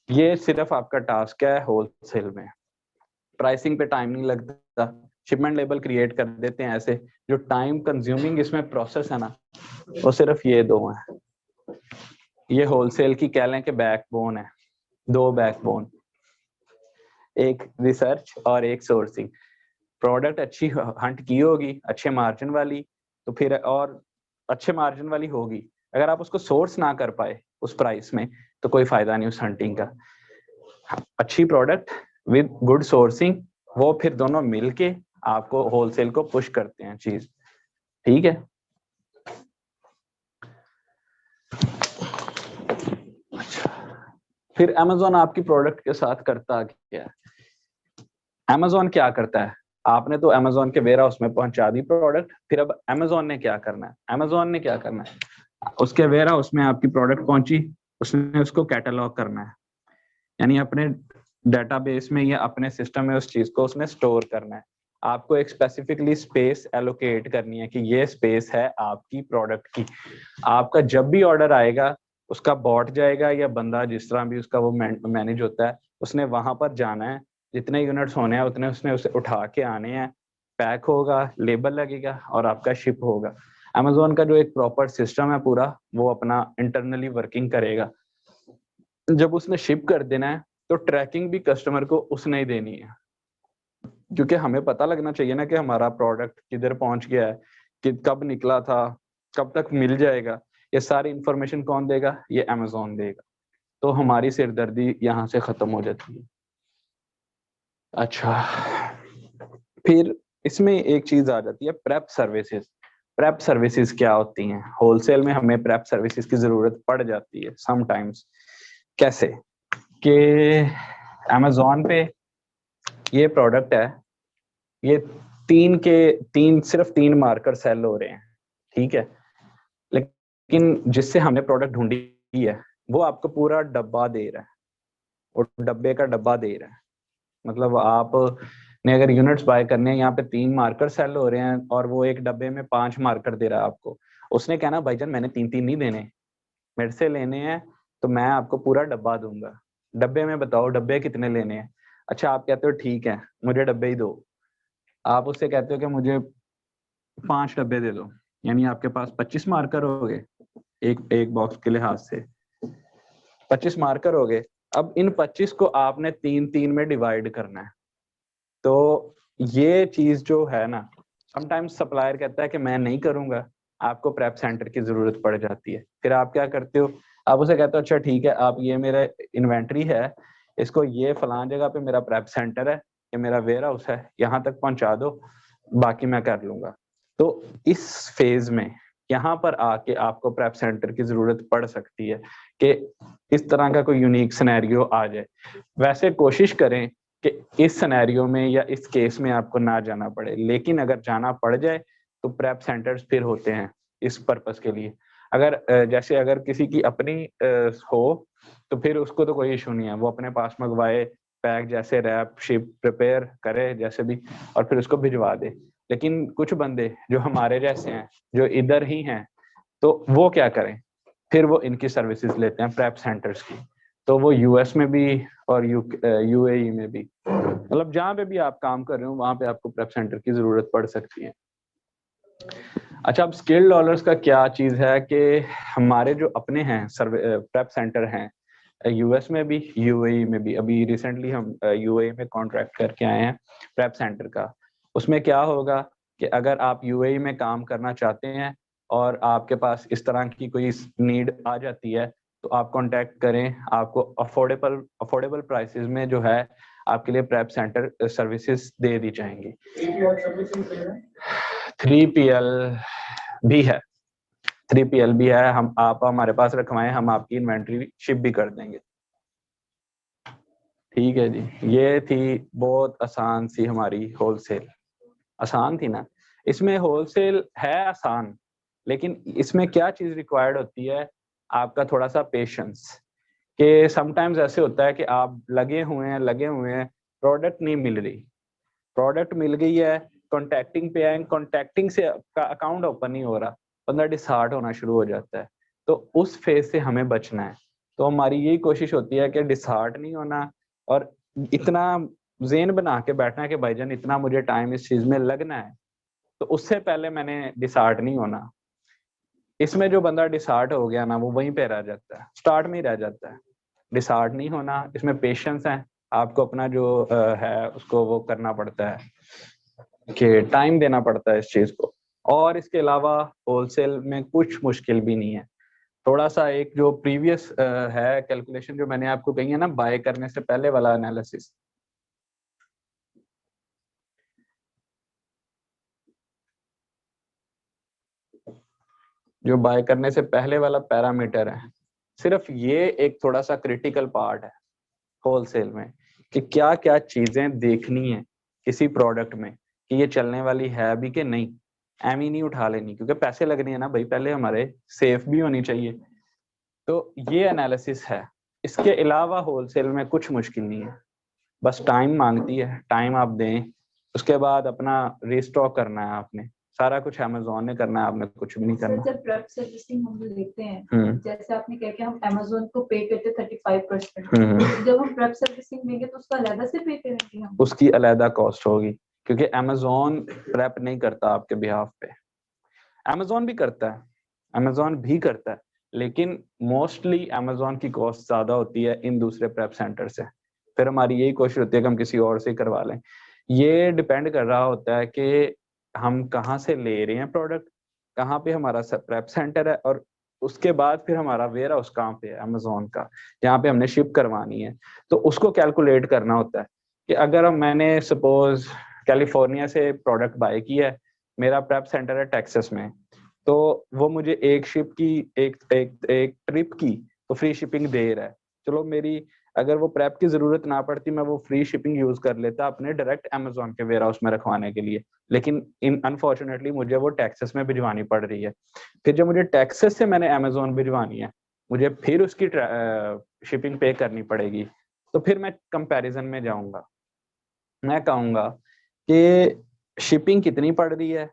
ये सिर्फ आपका टास्क है होलसेल में। प्राइसिंग पे टाइम नहीं लगता, शिपमेंट लेबल क्रिएट कर देते हैं ऐसे। जो टाइम कंज्यूमिंग इसमें प्रोसेस है ना, वो सिर्फ ये दो हैं। ये होलसेल की कह लें कि बैकबोन है, दो बैकबोन, एक रिसर्च और एक सोर्सिंग। प्रोडक्ट अच्छी हंट की होगी, अच्छे मार्जिन वाली, तो फिर और अच्छे मार्जिन वाली होगी। अगर आप उसको सोर्स ना कर पाए उस प्राइस में तो कोई फायदा नहीं उस हंटिंग का। अच्छी प्रोडक्ट विद गुड सोर्सिंग, वो फिर दोनों मिलके आपको होलसेल को पुश करते हैं चीज। ठीक है, अच्छा, फिर अमेजोन आपकी प्रोडक्ट के साथ करता क्या है? अमेजोन क्या करता है? आपने तो अमेजोन के वेयर हाउस में पहुंचा दी प्रोडक्ट, फिर अब अमेजोन ने क्या करना है? अमेजोन ने क्या करना है, उसके वेयर हाउस में आपकी प्रोडक्ट पहुंची, उसने उसको कैटलॉग करना है, यानी अपने डेटाबेस में या अपने सिस्टम में उस चीज को उसने स्टोर करना है। आपको एक स्पेसिफिकली स्पेस एलोकेट करनी है कि ये स्पेस है आपकी प्रोडक्ट की। आपका जब भी ऑर्डर आएगा, उसका बॉट जाएगा या बंदा जिस तरह भी उसका वो मैनेज होता है, उसने वहां पर जाना है, जितने यूनिट्स होने हैं उतने उसने उसे उठा के आने हैं, पैक होगा, लेबल लगेगा और आपका शिप होगा। अमेजोन का जो एक प्रॉपर सिस्टम है पूरा, वो अपना इंटरनली वर्किंग करेगा। जब उसने शिप कर देना है तो ट्रैकिंग भी कस्टमर को उसने ही देनी है, क्योंकि हमें पता लगना चाहिए ना कि हमारा प्रोडक्ट किधर पहुंच गया है, कि कब निकला था, कब तक मिल जाएगा। ये सारी इंफॉर्मेशन कौन देगा? ये अमेजोन देगा। तो हमारी सिरदर्दी यहाँ से खत्म हो जाती है। अच्छा, फिर इसमें एक चीज आ जाती है, प्रेप सर्विसेज। प्रेप सर्विसेज क्या होती हैं? होलसेल में हमें प्रेप सर्विसेज की जरूरत पड़ जाती है समटाइम्स। कैसे कि अमेजोन पे ये प्रोडक्ट है, ये सिर्फ तीन मार्कर सेल हो रहे हैं, ठीक है, लेकिन जिससे हमने प्रोडक्ट ढूंढी है वो आपको पूरा डब्बा दे रहा है, और डब्बे का डब्बा दे रहा है। मतलब आप ने अगर यूनिट्स बाय करने हैं, यहाँ पे 3 मार्कर सेल हो रहे हैं और वो एक डब्बे में 5 मार्कर दे रहा है आपको। उसने कहना भाईजान मैंने 3-3 नहीं देने, मेरे से लेने हैं तो मैं आपको पूरा डब्बा दूंगा। डब्बे में बताओ डब्बे कितने लेने हैं? अच्छा, आप कहते हो ठीक है मुझे डब्बे ही दो। आप उससे कहते हो कि मुझे 5 डब्बे दे दो, यानी आपके पास 25 मार्कर हो गए, एक एक बॉक्स के लिहाज से 25 मार्कर हो गए। अब इन 25 को आपने 3-3 में डिवाइड करना है। तो ये चीज जो है ना, समटाइम्स सप्लायर कहता है कि मैं नहीं करूंगा, आपको प्रेप सेंटर की जरूरत पड़ जाती है। फिर आप क्या करते हो? आप उसे कहते हो अच्छा ठीक है, आप ये मेरा इन्वेंट्री है, इसको ये फलां जगह पे मेरा प्रेप सेंटर है, ये मेरा वेयर हाउस है, यहाँ तक पहुंचा दो, बाकी मैं कर लूंगा। तो इस फेज में यहाँ पर आके आपको प्रेप सेंटर की जरूरत पड़ सकती है कि इस तरह का कोई यूनिक सिनेरियो आ जाए। वैसे कोशिश करें कि इस सिनेरियो में या इस केस में आपको ना जाना पड़े, लेकिन अगर जाना पड़ जाए तो प्रेप सेंटर्स फिर होते हैं इस पर्पस के लिए। अगर जैसे अगर किसी की अपनी हो तो फिर उसको तो कोई इशू नहीं है, वो अपने पास मंगवाए, पैक जैसे रैप शिप प्रिपेयर करे जैसे भी, और फिर उसको भिजवा दे। लेकिन कुछ बंदे जो हमारे जैसे हैं, जो इधर ही हैं, तो वो क्या करें? फिर वो इनकी सर्विसेज लेते हैं प्रेप सेंटर्स की। तो वो यूएस में भी और यूएई में भी, मतलब जहां पे भी आप काम कर रहे हो वहां पे आपको प्रेप सेंटर की जरूरत पड़ सकती है। अच्छा, अब स्किल्ड डॉलर्स का क्या चीज है कि हमारे जो अपने हैं प्रेप सेंटर हैं, यूएस में भी यूएई में भी। अभी रिसेंटली हम यूएई में कॉन्ट्रैक्ट करके आए हैं प्रेप सेंटर का। उसमें क्या होगा कि अगर आप यूएई में काम करना चाहते हैं और आपके पास इस तरह की कोई नीड आ जाती है, तो आप कांटेक्ट करें, आपको अफोर्डेबल प्राइसेस में जो है आपके लिए प्रेप सेंटर सर्विसेज दे दी जाएंगी। 3PL भी है, 3PL भी है। हम आप हमारे पास रखवाएं, हम आपकी इन्वेंट्री शिप भी कर देंगे। ठीक है जी, ये थी बहुत आसान सी हमारी होलसेल। आसान थी ना? इसमें होलसेल है आसान, लेकिन इसमें क्या चीज रिक्वायर्ड होती है? आपका थोड़ा सा पेशेंस। कि समटाइम्स ऐसे होता है कि आप लगे हुए हैं, प्रोडक्ट नहीं मिल रही, प्रोडक्ट मिल गई है, कॉन्टैक्टिंग पे आए, कॉन्टैक्टिंग से आपका अकाउंट ओपन नहीं हो रहा, बंदा डिसहार्ट होना शुरू हो जाता है। तो उस फेज से हमें बचना है। तो हमारी यही कोशिश होती है कि डिसहार्ट नहीं होना, और इतना ज़ेन बना के बैठना है कि भाईजान इतना मुझे टाइम इस चीज में लगना है, तो उससे पहले मैंने डिसहार्ट नहीं होना। इसमें जो बंदा डिसहार्ट हो गया ना, वो वहीं पे रह जाता है, स्टार्ट में ही रह जाता है। डिसहार्ट नहीं होना, इसमें पेशेंस है, आपको अपना जो है उसको वो करना पड़ता है कि टाइम देना पड़ता है इस चीज को। और इसके अलावा होलसेल में कुछ मुश्किल भी नहीं है। थोड़ा सा एक जो प्रीवियस है कैलकुलेशन जो मैंने आपको कही है ना, बाय करने से पहले वाला एनालिसिस, जो बाय करने से पहले वाला पैरामीटर है, सिर्फ ये एक थोड़ा सा क्रिटिकल पार्ट है होलसेल में कि क्या क्या चीजें देखनी है किसी प्रोडक्ट में कि ये चलने वाली है भी कि नहीं। एम ही नहीं उठा लेनी, क्योंकि पैसे लगने हैं ना भाई, पहले हमारे सेफ भी होनी चाहिए। तो ये एनालिसिस है। इसके अलावा होलसेल में कुछ मुश्किल नहीं है, बस टाइम मांगती है, टाइम आप दें, उसके बाद अपना रिस्टॉक करना है आपने, सारा कुछ अमेज़न ने करना है, आपने कुछ भी नहीं सर करना। जब प्रेप सर्विसिंग हम लेते हैं, जैसे आपने कहा कि हम अमेज़न को पे करते 35%, जब हम प्रेप सर्विसिंग लेंगे तो उसका अलग से पे करेंगे हम? उसकी अलग कॉस्ट होगी, क्योंकि अमेज़न प्रेप नहीं करता आपके बिहाफ पे। अमेज़न भी करता है, अमेज़न भी करता है, लेकिन मोस्टली अमेज़न की कॉस्ट ज्यादा होती है इन दूसरे प्रेप सेंटर से। फिर हमारी यही कोशिश होती है कि हम किसी और से करवा लें। ये डिपेंड कर रहा होता है कि हम कहाँ से ले रहे हैं प्रोडक्ट, कहाँ पे हमारा प्रेप सेंटर है, और उसके बाद फिर हमारा वेयर हाउस कहाँ पे है अमेज़न का, जहाँ पे हमने शिप करवानी है। तो उसको कैलकुलेट करना होता है कि अगर मैंने सपोज कैलिफोर्निया से प्रोडक्ट बाय किया है, मेरा प्रेप सेंटर है टेक्सास में, तो वो मुझे एक शिप की एक ट्रिप की तो फ्री शिपिंग दे रहा है। चलो मेरी अगर वो प्रेप की जरूरत ना पड़ती, मैं वो फ्री शिपिंग यूज कर लेता अपने डायरेक्ट अमेज़न के वेयर हाउस में रखवाने के लिए, लेकिन इन अनफॉर्चुनेटली मुझे वो टेक्सास में भिजवानी पड़ रही है। फिर जब मुझे टेक्सास से मैंने अमेज़न भिजवानी है, मुझे फिर उसकी शिपिंग पे करनी पड़ेगी। तो फिर मैं कंपैरिजन में जाऊंगा, मैं कहूंगा कि शिपिंग कितनी पड़ रही है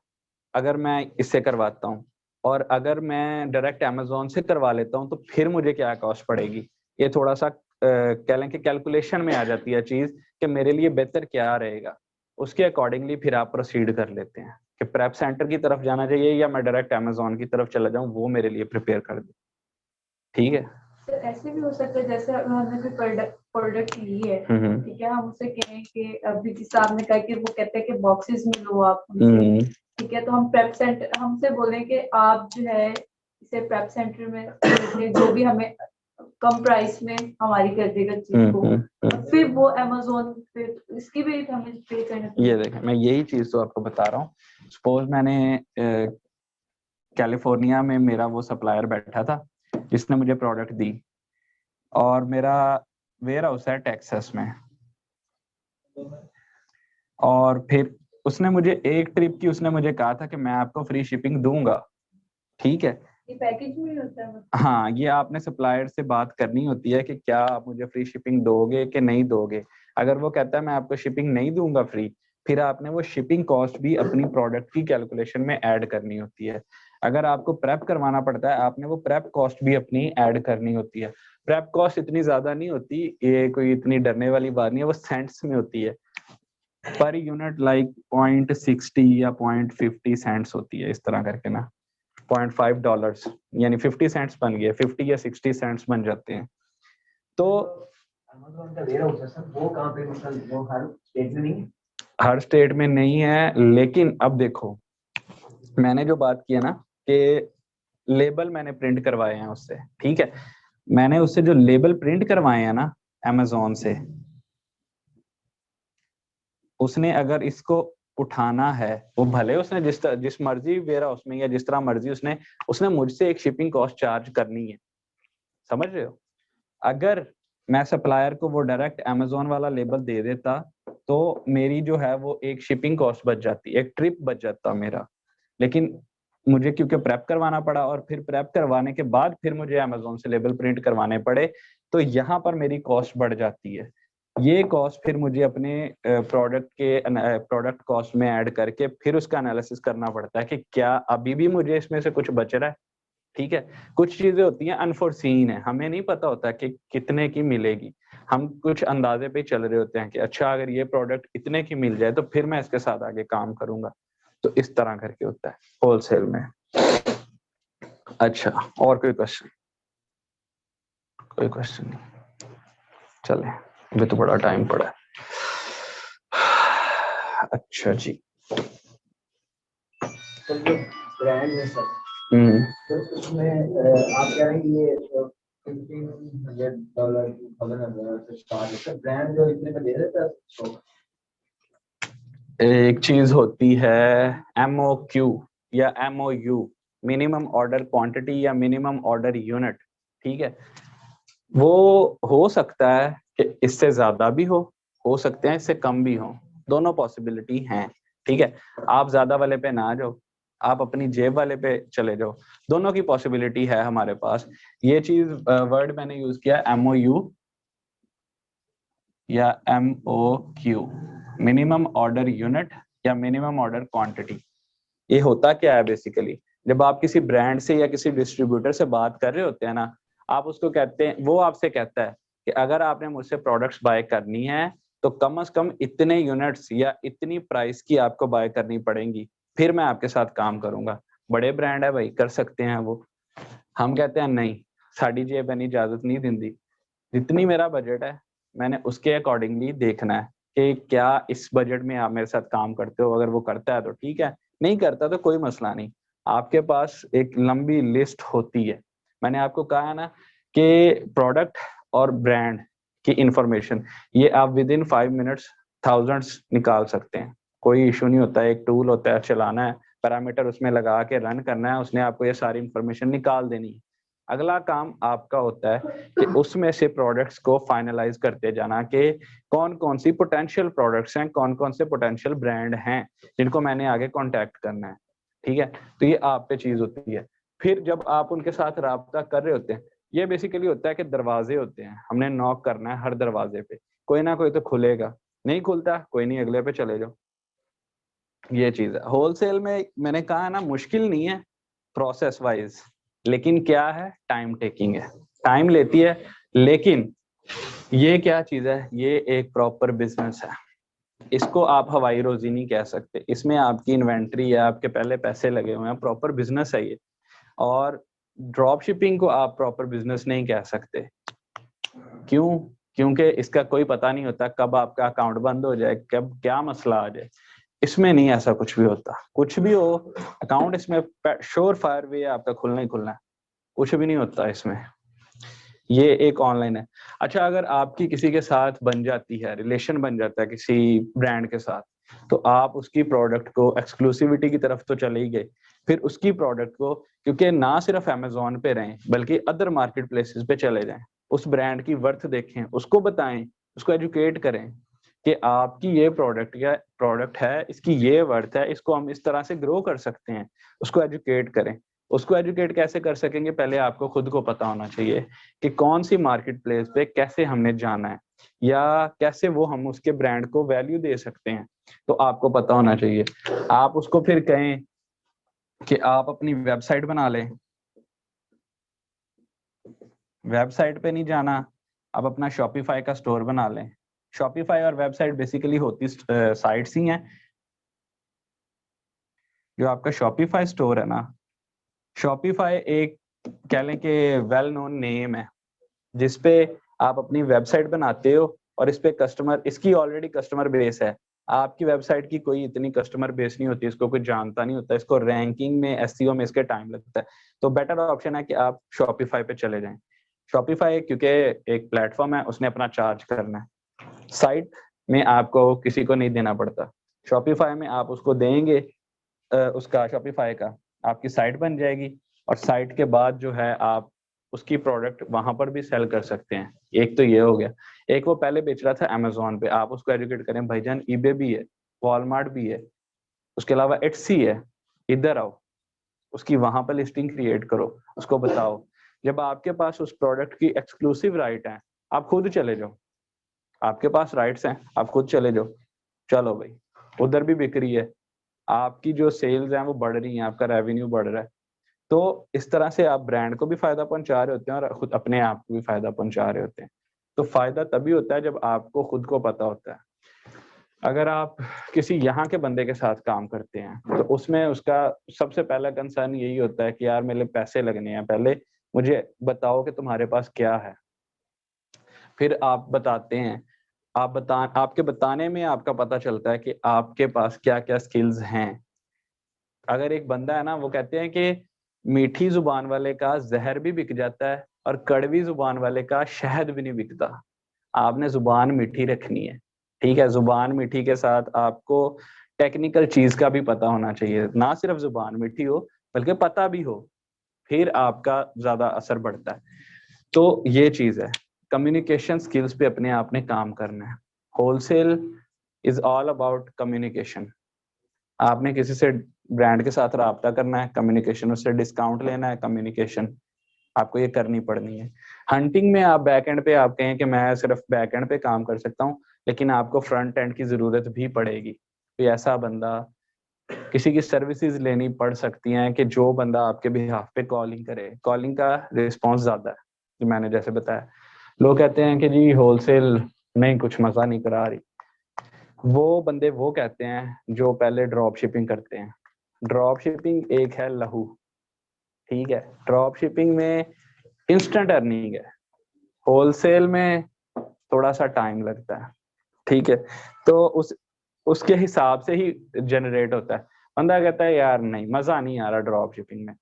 अगर मैं इससे करवाता हूँ, और अगर मैं डायरेक्ट अमेज़न से करवा लेता हूँ तो फिर मुझे क्या कॉस्ट पड़ेगी। ये थोड़ा सा कह लें कि कैलकुलेशन में आ जाती है चीज कि मेरे लिए बेहतर क्या रहेगा, उसके अकॉर्डिंगली फिर आप प्रोसीड कर लेते हैं कि प्रेप सेंटर की तरफ जाना चाहिए या मैं डायरेक्ट अमेज़न की तरफ चला जाऊँ, वो मेरे लिए प्रिपेयर कर दे। ठीक है। तो ऐसे भी हो सकता है जैसे अगर हमने कोई प्रोडक्ट ली है, ठीक है, हम उसे कहें कि अभी जिस आपने कहा कि वो कहते हैं कि बॉक्सेस में लो आप हमसे, ठीक है, तो हम प्रेप सेंटर हमसे बोलें कि आप जो है इसे प्रेप सेंटर में जो भी हमें कम प्राइस में हमारी कर देगा चीज को, फिर वो अमेज़न पे इसकी भी हमें पे करना। ये देखें, मैं यही चीज तो आपको बता रहा हूँ। सपोज मैंने कैलिफोर्निया में मेरा वो सप्लायर बैठा था जिसने मुझे प्रोडक्ट दी, और मेरा वेयर हाउस है टेक्सास में, और फिर उसने मुझे एक ट्रिप की उसने मुझे कहा था कि मैं आपको फ्री शिपिंग दूंगा। ठीक है, ये पैकेज में होता है? हाँ, ये आपने सप्लायर से बात करनी होती है कि क्या आप मुझे फ्री शिपिंग दोगे कि नहीं दोगे। अगर वो कहता है मैं आपको शिपिंग नहीं दूंगा फ्री, फिर आपने वो शिपिंग कॉस्ट भी अपनी प्रोडक्ट की कैलकुलेशन में ऐड करनी होती है। अगर आपको प्रेप करवाना पड़ता है, आपने वो प्रेप कॉस्ट भी अपनी ऐड करनी होती है। प्रेप कॉस्ट इतनी ज्यादा नहीं होती, ये कोई इतनी डरने वाली बात नहीं है, वो सेंट्स में होती है पर यूनिट, लाइक $0.60 या $0.50 होती है, इस तरह करके ना $0.5, यानी 50 सेंट्स बन गए, 50 या 60 सेंट्स बन जाते हैं। तो अमेज़न का वेयर हाउस है सर, वो कहाँ पे, मतलब वो हर स्टेट में नहीं है? हर स्टेट में नहीं है, लेकिन अब देखो मैंने जो बात की है ना कि लेबल मैंने प्रिंट करवाए हैं उससे, ठीक है, मैंने उससे जो लेबल प्रिंट करवाए हैं ना अमेज़न से, उसने अगर इसको उठाना है, वो भले उसने जिस मर्जी वेयर हाउस में या जिस तरह मर्जी उसने मुझसे एक शिपिंग कॉस्ट चार्ज करनी है, समझ रहे हो। अगर मैं सप्लायर को वो डायरेक्ट अमेज़न वाला लेबल दे देता तो मेरी जो है वो एक शिपिंग कॉस्ट बच जाती, एक ट्रिप बच जाता मेरा। लेकिन मुझे क्योंकि प्रेप करवाना पड़ा, और फिर प्रेप करवाने के बाद फिर मुझे अमेज़न से लेबल प्रिंट करवाने पड़े, तो यहाँ पर मेरी कॉस्ट बढ़ जाती है। ये कॉस्ट फिर मुझे अपने प्रोडक्ट कॉस्ट में ऐड करके फिर उसका एनालिसिस करना पड़ता है कि क्या अभी भी मुझे इसमें से कुछ बच रहा है। ठीक है, कुछ चीजें होती हैं अनफोर्सीन है, हमें नहीं पता होता कि कितने की मिलेगी, हम कुछ अंदाजे पे चल रहे होते हैं कि अच्छा अगर ये प्रोडक्ट इतने की मिल जाए तो फिर मैं इसके साथ आगे काम करूंगा। तो इस तरह करके होता है होलसेल में। अच्छा, और कोई क्वेश्चन? कोई क्वेश्चन नहीं, चले, अभी तो बड़ा टाइम पड़ा है। अच्छा जी, सर जो ब्रांड है सर, तो उसमें आप कह रहे हैं ये $1,500 $1,000 से स्टार्ट है सर, ब्रांड जो इतने में दे देता है तो? एक चीज होती है MOQ या MOU, मिनिमम ऑर्डर क्वांटिटी या मिनिमम ऑर्डर यूनिट, ठीक है, वो हो सकता है कि इससे ज्यादा भी हो सकते हैं इससे कम भी हो, दोनों पॉसिबिलिटी हैं, ठीक है। आप ज्यादा वाले पे ना जाओ, आप अपनी जेब वाले पे चले जाओ, दोनों की पॉसिबिलिटी है हमारे पास। ये चीज वर्ड मैंने यूज किया MOU या MOQ, मिनिमम ऑर्डर यूनिट या मिनिमम ऑर्डर क्वांटिटी। ये होता क्या है बेसिकली, जब आप किसी ब्रांड से या किसी डिस्ट्रीब्यूटर से बात कर रहे होते हैं ना, आप उसको कहते हैं, वो आपसे कहता है कि अगर आपने मुझसे प्रोडक्ट्स बाय करनी है तो कम से कम इतने यूनिट्स या इतनी प्राइस की आपको बाय करनी पड़ेंगी, फिर मैं आपके साथ काम करूंगा। बड़े ब्रांड है भाई, कर सकते हैं वो। हम कहते हैं नहीं, साड़ी जेब इतनी इजाजत नहीं देती, जितनी मेरा बजट है मैंने उसके अकॉर्डिंगली देखना है कि क्या इस बजट में आप मेरे साथ काम करते हो। अगर वो करता है तो ठीक है, नहीं करता तो कोई मसला नहीं। आपके पास एक लंबी लिस्ट होती है। मैंने आपको कहा है ना कि प्रोडक्ट और ब्रांड की इंफॉर्मेशन ये आप विद इन 5 मिनट्स थाउजेंड्स निकाल सकते हैं, कोई इशू नहीं होता है। एक टूल होता है, चलाना है, पैरामीटर उसमें लगा के रन करना है, उसने आपको ये सारी इंफॉर्मेशन निकाल देनी है। अगला काम आपका होता है कि उसमें से प्रोडक्ट्स को फाइनलाइज करते जाना कि कौन कौन सी पोटेंशियल प्रोडक्ट्स हैं, कौन कौन से पोटेंशियल ब्रांड हैं जिनको मैंने आगे कांटेक्ट करना है, ठीक है। तो ये आप पे चीज होती है। फिर जब आप उनके साथ राब्ता कर रहे होते हैं, ये बेसिकली होता है कि दरवाजे होते हैं, हमने नॉक करना है हर दरवाजे पे, कोई ना कोई तो खुलेगा, नहीं खुलता कोई नहीं, अगले पे चले जाओ। ये चीज है होलसेल में। मैंने कहा है ना, मुश्किल नहीं है प्रोसेस वाइज, लेकिन क्या है, टाइम टेकिंग है, टाइम लेती है। लेकिन ये क्या चीज है, ये एक प्रॉपर बिजनेस है। इसको आप हवाई रोजी नहीं कह सकते, इसमें आपकी इन्वेंट्री है, आपके पहले पैसे लगे हुए हैं, प्रॉपर बिजनेस है ये। और ड्रॉप शिपिंग को आप प्रॉपर बिजनेस नहीं कह सकते। क्यों? क्योंकि इसका कोई पता नहीं होता कब आपका अकाउंट बंद हो जाए, कब क्या मसला आ जाए। इसमें नहीं ऐसा कुछ भी होता, कुछ भी हो अकाउंट इसमें श्योर फायर वे आपका खुलना ही खुलना है, कुछ भी नहीं होता इसमें। ये एक ऑनलाइन है। अच्छा, अगर आपकी किसी के साथ बन जाती है, रिलेशन बन जाता है किसी ब्रांड के साथ, तो आप उसकी प्रोडक्ट को एक्सक्लूसिविटी की तरफ तो चले ही गए, फिर उसकी प्रोडक्ट को, क्योंकि ना सिर्फ अमेजोन पे रहें बल्कि अदर मार्केट प्लेसेस पे चले जाएं, उस ब्रांड की वर्थ देखें, उसको बताएं, उसको एजुकेट करें कि आपकी ये प्रोडक्ट है, इसकी ये वर्थ है, इसको हम इस तरह से ग्रो कर सकते हैं। उसको एजुकेट करें। उसको एजुकेट कैसे कर सकेंगे, पहले आपको खुद को पता होना चाहिए कि कौन सी मार्केट प्लेस पे कैसे हमने जाना है, या कैसे वो हम उसके ब्रांड को वैल्यू दे सकते हैं, तो आपको पता होना चाहिए। आप उसको फिर कहें कि आप अपनी वेबसाइट बना लें, वेबसाइट पे नहीं जाना, आप अपना शॉपिफाई का स्टोर बना लें। शॉपिफाई और वेबसाइट बेसिकली होती साइट्स ही हैं। जो आपका शॉपिफाई स्टोर है ना, शॉपिफाई एक कह लें कि वेल नोन नेम है, जिसपे आप अपनी वेबसाइट बनाते हो और इस पे कस्टमर, इसकी ऑलरेडी कस्टमर बेस है। आपकी वेबसाइट की कोई इतनी कस्टमर बेस नहीं होती, इसको कोई जानता नहीं होता, इसको रैंकिंग में, एसईओ में इसके टाइम लगता है। तो बेटर ऑप्शन है कि आप शॉपिफाई पे चले जाएं। शॉपिफाई क्योंकि एक प्लेटफॉर्म है, उसने अपना चार्ज करना है, साइट में आपको किसी को नहीं देना पड़ता। शॉपिफाई में आप उसको देंगे, उसका शॉपिफाई का आपकी साइट बन जाएगी, और साइट के बाद जो है आप उसकी प्रोडक्ट वहां पर भी सेल कर सकते हैं। एक तो ये हो गया। एक वो पहले बेच रहा था अमेजोन पे, आप उसको एजुकेट करें, भाईजान ईबे भी है, वॉलमार्ट भी है, उसके अलावा एटसी है, इधर आओ, उसकी वहां पर लिस्टिंग क्रिएट करो, उसको बताओ। जब आपके पास उस प्रोडक्ट की एक्सक्लूसिव राइट है, आप खुद चले जाओ, आपके पास राइट्स हैं, आप खुद चले जाओ, चलो भाई उधर भी बिक रही है, आपकी जो सेल्स हैं वो बढ़ रही हैं, आपका रेवेन्यू बढ़ रहा है। तो इस तरह से आप ब्रांड को भी फायदा पहुंचा रहे होते हैं और खुद अपने आप को भी फायदा पहुंचा रहे होते हैं। तो फायदा तभी होता है जब आपको खुद को पता होता है। अगर आप किसी यहाँ के बंदे के साथ काम करते हैं तो उसमें उसका सबसे पहला कंसर्न यही होता है कि यार मेरे पैसे लगने हैं, पहले मुझे बताओ कि तुम्हारे पास क्या है। फिर आप बताते हैं, आपके बताने में आपका पता चलता है कि आपके पास क्या क्या स्किल्स हैं। अगर एक बंदा है ना, वो कहते हैं कि मीठी जुबान वाले का जहर भी बिक जाता है और कड़वी जुबान वाले का शहद भी नहीं बिकता। आपने जुबान मीठी रखनी है, ठीक है। जुबान मीठी के साथ आपको टेक्निकल चीज का भी पता होना चाहिए, ना सिर्फ जुबान मीठी हो, बल्कि पता भी हो, फिर आपका ज्यादा असर बढ़ता है। तो ये चीज है, कम्युनिकेशन स्किल्स पे अपने आप ने काम करना है। Wholesale is all about communication. आपने किसी से ब्रांड के साथ राब्ता करना है, कम्युनिकेशन, उससे डिस्काउंट लेना है, कम्युनिकेशन आपको ये करनी पड़नी है। हंटिंग में आप बैक एंड पे आप कहें कि मैं सिर्फ बैक एंड पे काम कर सकता हूँ, लेकिन आपको फ्रंट एंड की जरूरत भी पड़ेगी। तो ऐसा बंदा, किसी की सर्विसेज लेनी पड़ सकती हैं कि जो बंदा आपके बिहाफ पे कॉलिंग करे। कॉलिंग का रिस्पॉन्स ज्यादा है, जो मैंने जैसे बताया। लोग कहते हैं कि जी होलसेल नहीं, कुछ मजा नहीं करा रही। वो बंदे वो कहते हैं जो पहले ड्रॉप शिपिंग करते हैं। ड्रॉप शिपिंग एक है लहू, ठीक है। ड्रॉप शिपिंग में इंस्टेंट अर्निंग है, होलसेल में थोड़ा सा टाइम लगता है, ठीक है। तो उसके हिसाब से ही जनरेट होता है। बंदा कहता है यार नहीं, मजा नहीं आ रहा ड्रॉप शिपिंग में,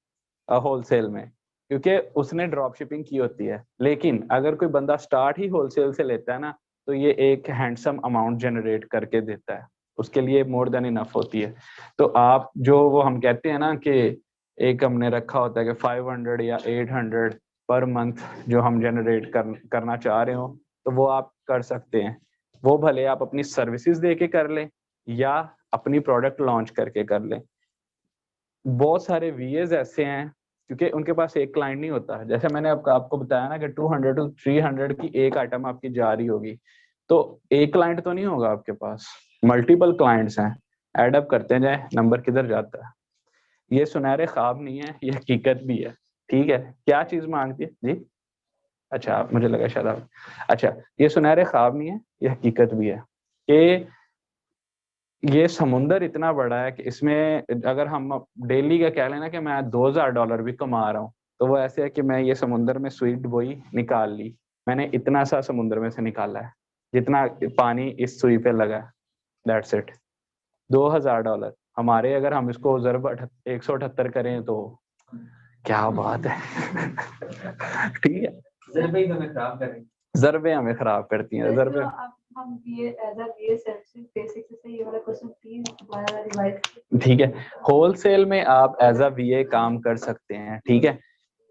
होलसेल में, क्योंकि उसने ड्रॉप शिपिंग की होती है। लेकिन अगर कोई बंदा स्टार्ट ही होलसेल से लेता है ना, तो ये एक हैंडसम अमाउंट जनरेट करके देता है, उसके लिए मोर देन इनफ होती है। तो आप जो वो हम कहते हैं ना कि एक हमने रखा होता है कि 500 या 800 पर मंथ जो हम जनरेट करना चाह रहे हो, तो वो आप कर सकते हैं। वो भले आप अपनी सर्विसेज दे के कर लें या अपनी प्रोडक्ट लॉन्च करके कर लें। बहुत सारे वीएस ऐसे हैं, क्योंकि उनके पास एक क्लाइंट नहीं होता। जैसे मैंने आपको बताया ना कि 200 to 300 की एक आइटम आपकी जा रही होगी, तो एक क्लाइंट तो नहीं होगा आपके पास, मल्टीपल क्लाइंट्स हैं। एडअप करते जाए, नंबर किधर जाता है। ये सुनहरे ख्वाब नहीं है, ये हकीकत भी है, ठीक है। क्या चीज मांगती है जी? अच्छा, मुझे लगा शायद आप, अच्छा, ये सुनहरे ख्वाब नहीं है, ये हकीकत भी है कि ये समुंदर इतना बड़ा है कि इसमें अगर हम डेली का कह लेना कि मैं $2000 भी कमा रहा हूँ, तो वो ऐसे है कि मैं ये समुंदर में सुई डुबोई निकाल ली, मैंने इतना सा समुंदर में से निकाला है जितना पानी इस सुई पे लगा है, दैट्स इट। $2000 हमारे, अगर हम इसको ज़रब 178 करें तो क्या बात है। ठीक है, ज़रबे ही हमें खराब करें, ज़रबे हमें खराब करती हैं, ज़रबे। हम ये as a VA self basic से ये वाला क्वेश्चन प्लीज दोबारा रिवाइज। ठीक है, होलसेल में आप एज अ वीए काम कर सकते हैं, ठीक है।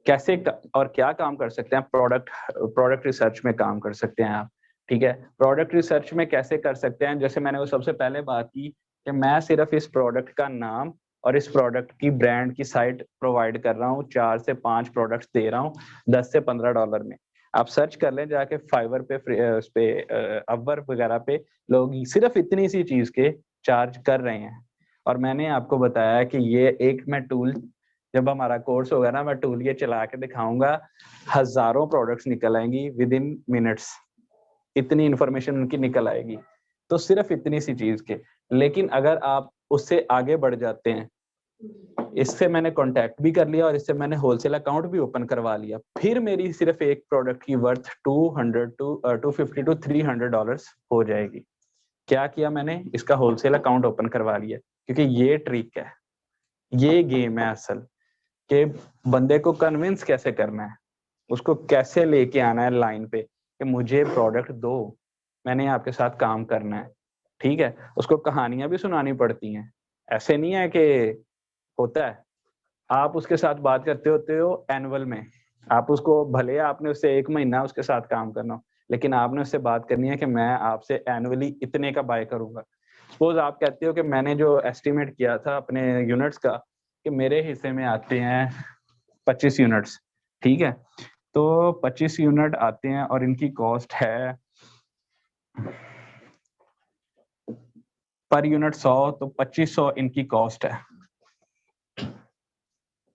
कैसे और क्या काम कर सकते हैं? प्रोडक्ट रिसर्च में काम कर सकते हैं आप, ठीक है। प्रोडक्ट रिसर्च में कैसे कर सकते हैं? जैसे मैंने वो सबसे पहले बात की कि मैं सिर्फ इस प्रोडक्ट का नाम और इस प्रोडक्ट की ब्रांड की साइट प्रोवाइड कर रहा हूँ, 4 से 5 प्रोडक्ट्स दे रहा हूँ $10 से $15 में। आप सर्च कर लें जाके फाइवर पे, उस पे, अपवर्क वगैरह पे, लोग सिर्फ इतनी सी चीज के चार्ज कर रहे हैं। और मैंने आपको बताया कि ये एक मैं टूल, जब हमारा कोर्स होगा ना, मैं टूल ये चला के दिखाऊंगा, हजारों प्रोडक्ट्स निकल आएंगी विद इन मिनट्स, इतनी इंफॉर्मेशन उनकी निकल आएगी, तो सिर्फ इतनी सी चीज के। लेकिन अगर आप उससे आगे बढ़ जाते हैं, इससे मैंने कांटेक्ट भी कर लिया और इससे मैंने होलसेल अकाउंट भी ओपन करवा लिया, फिर मेरी सिर्फ एक प्रोडक्ट की वर्थ 250 to $300 हो जाएगी। क्या किया मैंने? इसका होलसेल अकाउंट ओपन करवा लिया, क्योंकि ये ट्रिक है, ये गेम है असल, कि बंदे को कन्विंस कैसे करना है, उसको कैसे लेके आना है लाइन पे कि मुझे प्रोडक्ट दो, मैंने आपके साथ काम करना है, ठीक है। उसको कहानियां भी सुनानी पड़ती हैं, ऐसे नहीं है कि होता है। आप उसके साथ बात करते होते हो एनुअल में, आप उसको, भले आपने उससे 1 महीना उसके साथ काम करना हो, लेकिन आपने उससे बात करनी है कि मैं आपसे एनुअली इतने का बाय करूंगा। सपोज आप कहते हो कि मैंने जो एस्टिमेट किया था अपने यूनिट्स का, कि मेरे हिस्से में आते हैं 25 यूनिट्स, ठीक है। तो 25 यूनिट आते हैं और इनकी कॉस्ट है पर यूनिट 100, तो 2500 इनकी कॉस्ट है।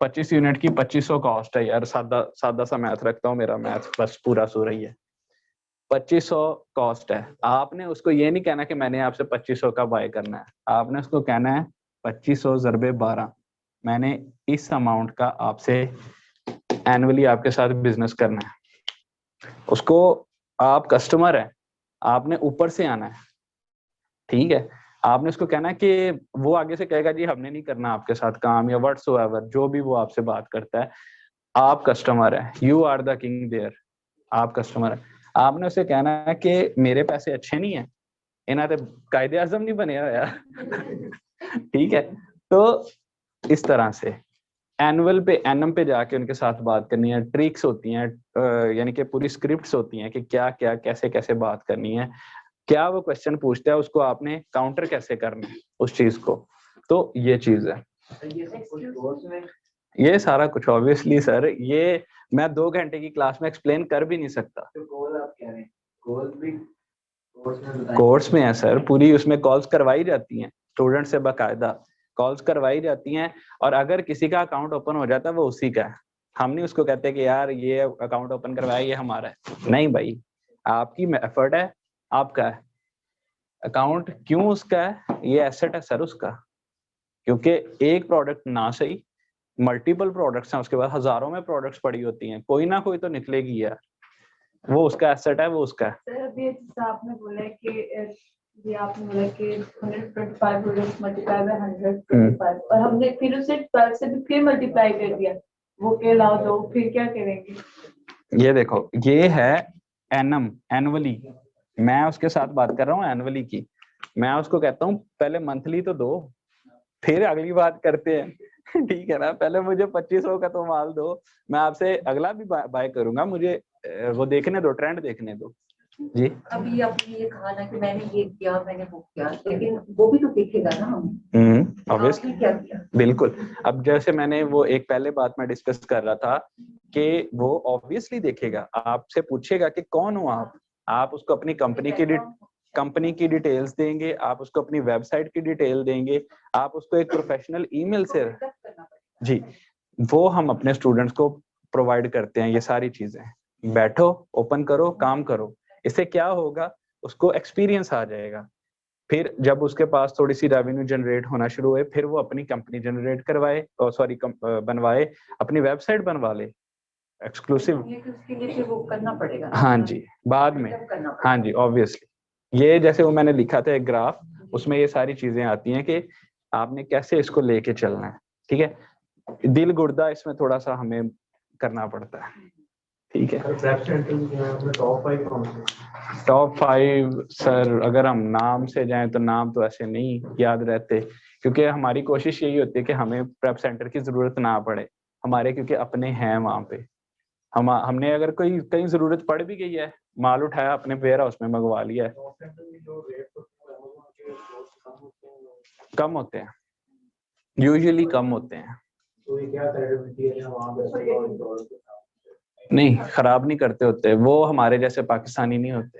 25 यूनिट की 2500 कॉस्ट है यार, सादा सादा सा मैथ रखता हूँ, मेरा मैथ बस पूरा सो रही है। 2500 कॉस्ट है। आपने उसको ये नहीं कहना कि मैंने आपसे 2500 का बाय करना है, आपने उसको कहना है 2500 ज़रबे 12, मैंने इस अमाउंट का आपसे एनुअली आपके साथ बिजनेस करना है। उसको, आप कस्टमर है, आपने ऊपर से आना है, ठीक है। आपने उसको कहना है कि वो आगे से कहेगा जी हमने नहीं करना आपके साथ काम, या व्हाटसोएवर जो भी वो आपसे बात करता है, आप कस्टमर है, you are the king there, आप कस्टमर है। आपने उसे कहना है कि मेरे पैसे अच्छे नहीं है, इन्हें तो कायदे आजम नहीं बने यार। ठीक है, तो इस तरह से एनुअल पे एनम पे जाके उनके साथ बात करनी है, ट्रिक्स होती हैं, यानी कि पूरी स्क्रिप्ट्स होती हैं कि क्या क्या कैसे कैसे बात करनी है, क्या वो क्वेश्चन पूछता है उसको आपने काउंटर कैसे करना है उस चीज को। तो ये चीज है, ये सारा कुछ ऑब्वियसली सर, ये मैं 2 घंटे की क्लास में एक्सप्लेन कर भी नहीं सकता। कोर्स में है सर, पूरी उसमें कॉल्स करवाई जाती हैं स्टूडेंट से, बाकायदा कॉल्स करवाई जाती हैं, और अगर किसी का अकाउंट ओपन हो जाता है वो उसी का है। हम नहीं उसको कहते कि यार ये अकाउंट ओपन करवाया ये हमारा है, नहीं भाई, आपकी एफर्ट है, आपका है अकाउंट। क्यों उसका है? ये एसेट है सर उसका, क्योंकि एक प्रोडक्ट ना सही, मल्टीपल प्रोडक्ट्स हैं उसके बाद, हजारों में प्रोडक्ट्स पड़ी होती हैं, कोई ना कोई तो निकलेगी यार, वो उसका एसेट है, वो उसका है। सर अभी जैसा आपने बोला है कि ये आपने बोला कि 125 प्रोडक्ट्स मल्टीप्लाई बाय 125 और हमने फिर उसे 12 से भी फिर मल्टीप्लाई कर दिया, वो के अलावा दो, फिर क्या करेंगे? ये देखो, ये है एनम, एनुअली, मैं उसके साथ बात कर रहा हूँ एनुअली की। मैं उसको कहता हूँ पहले मंथली तो दो, फिर अगली बात करते हैं ठीक है ना, पहले मुझे 2500 का तो माल दो, मैं आपसे अगला भी बाय करूंगा, मुझे वो देखने दो, ट्रेंड देखने दो जी। अभी आपने ये कहा ना कि मैंने ये किया, मैंने वो किया, लेकिन वो भी तो देखेगा ना हम। ऑब्वियसली, क्या किया? बिल्कुल। अब जैसे मैंने वो एक पहले बात में डिस्कस कर रहा था कि वो ऑब्वियसली देखेगा, आपसे पूछेगा कि कौन हो आप उसको अपनी कंपनी की डिटेल्स देंगे, आप उसको अपनी वेबसाइट की डिटेल देंगे, आप उसको एक प्रोफेशनल ईमेल से जी, वो हम अपने स्टूडेंट्स को प्रोवाइड करते हैं। ये सारी चीजें, बैठो, ओपन करो, काम करो, इससे क्या होगा, उसको एक्सपीरियंस आ जाएगा। फिर जब उसके पास थोड़ी सी रेवेन्यू जनरेट होना शुरू हुए, फिर वो अपनी कंपनी जनरेट करवाए, सॉरी बनवाए, अपनी वेबसाइट बनवा ले एक्सक्लूसिव। उसके लिए फिर वो करना पड़ेगा। हाँ जी, बाद में, हाँ जी ऑब्वियसली। ये जैसे वो मैंने लिखा था एक ग्राफ, उसमें ये सारी चीजें आती हैं कि आपने कैसे इसको लेके चलना है, ठीक है। दिल गुर्दा इसमें थोड़ा सा हमें करना पड़ता है, ठीक है। टॉप 5 सर, अगर हम नाम से जाएं तो नाम तो ऐसे नहीं याद रहते, क्योंकि हमारी कोशिश यही होती है कि हमें प्रेप सेंटर की जरूरत ना पड़े हमारे, क्योंकि अपने हैं वहां पे। हमने अगर कोई कहीं जरूरत पड़ भी गई है, माल उठाया अपने वेयर हाउस में मंगवा लिया है। कम होते हैं, यूजुअली कम होते हैं। नहीं, खराब नहीं करते होते वो, हमारे जैसे पाकिस्तानी नहीं होते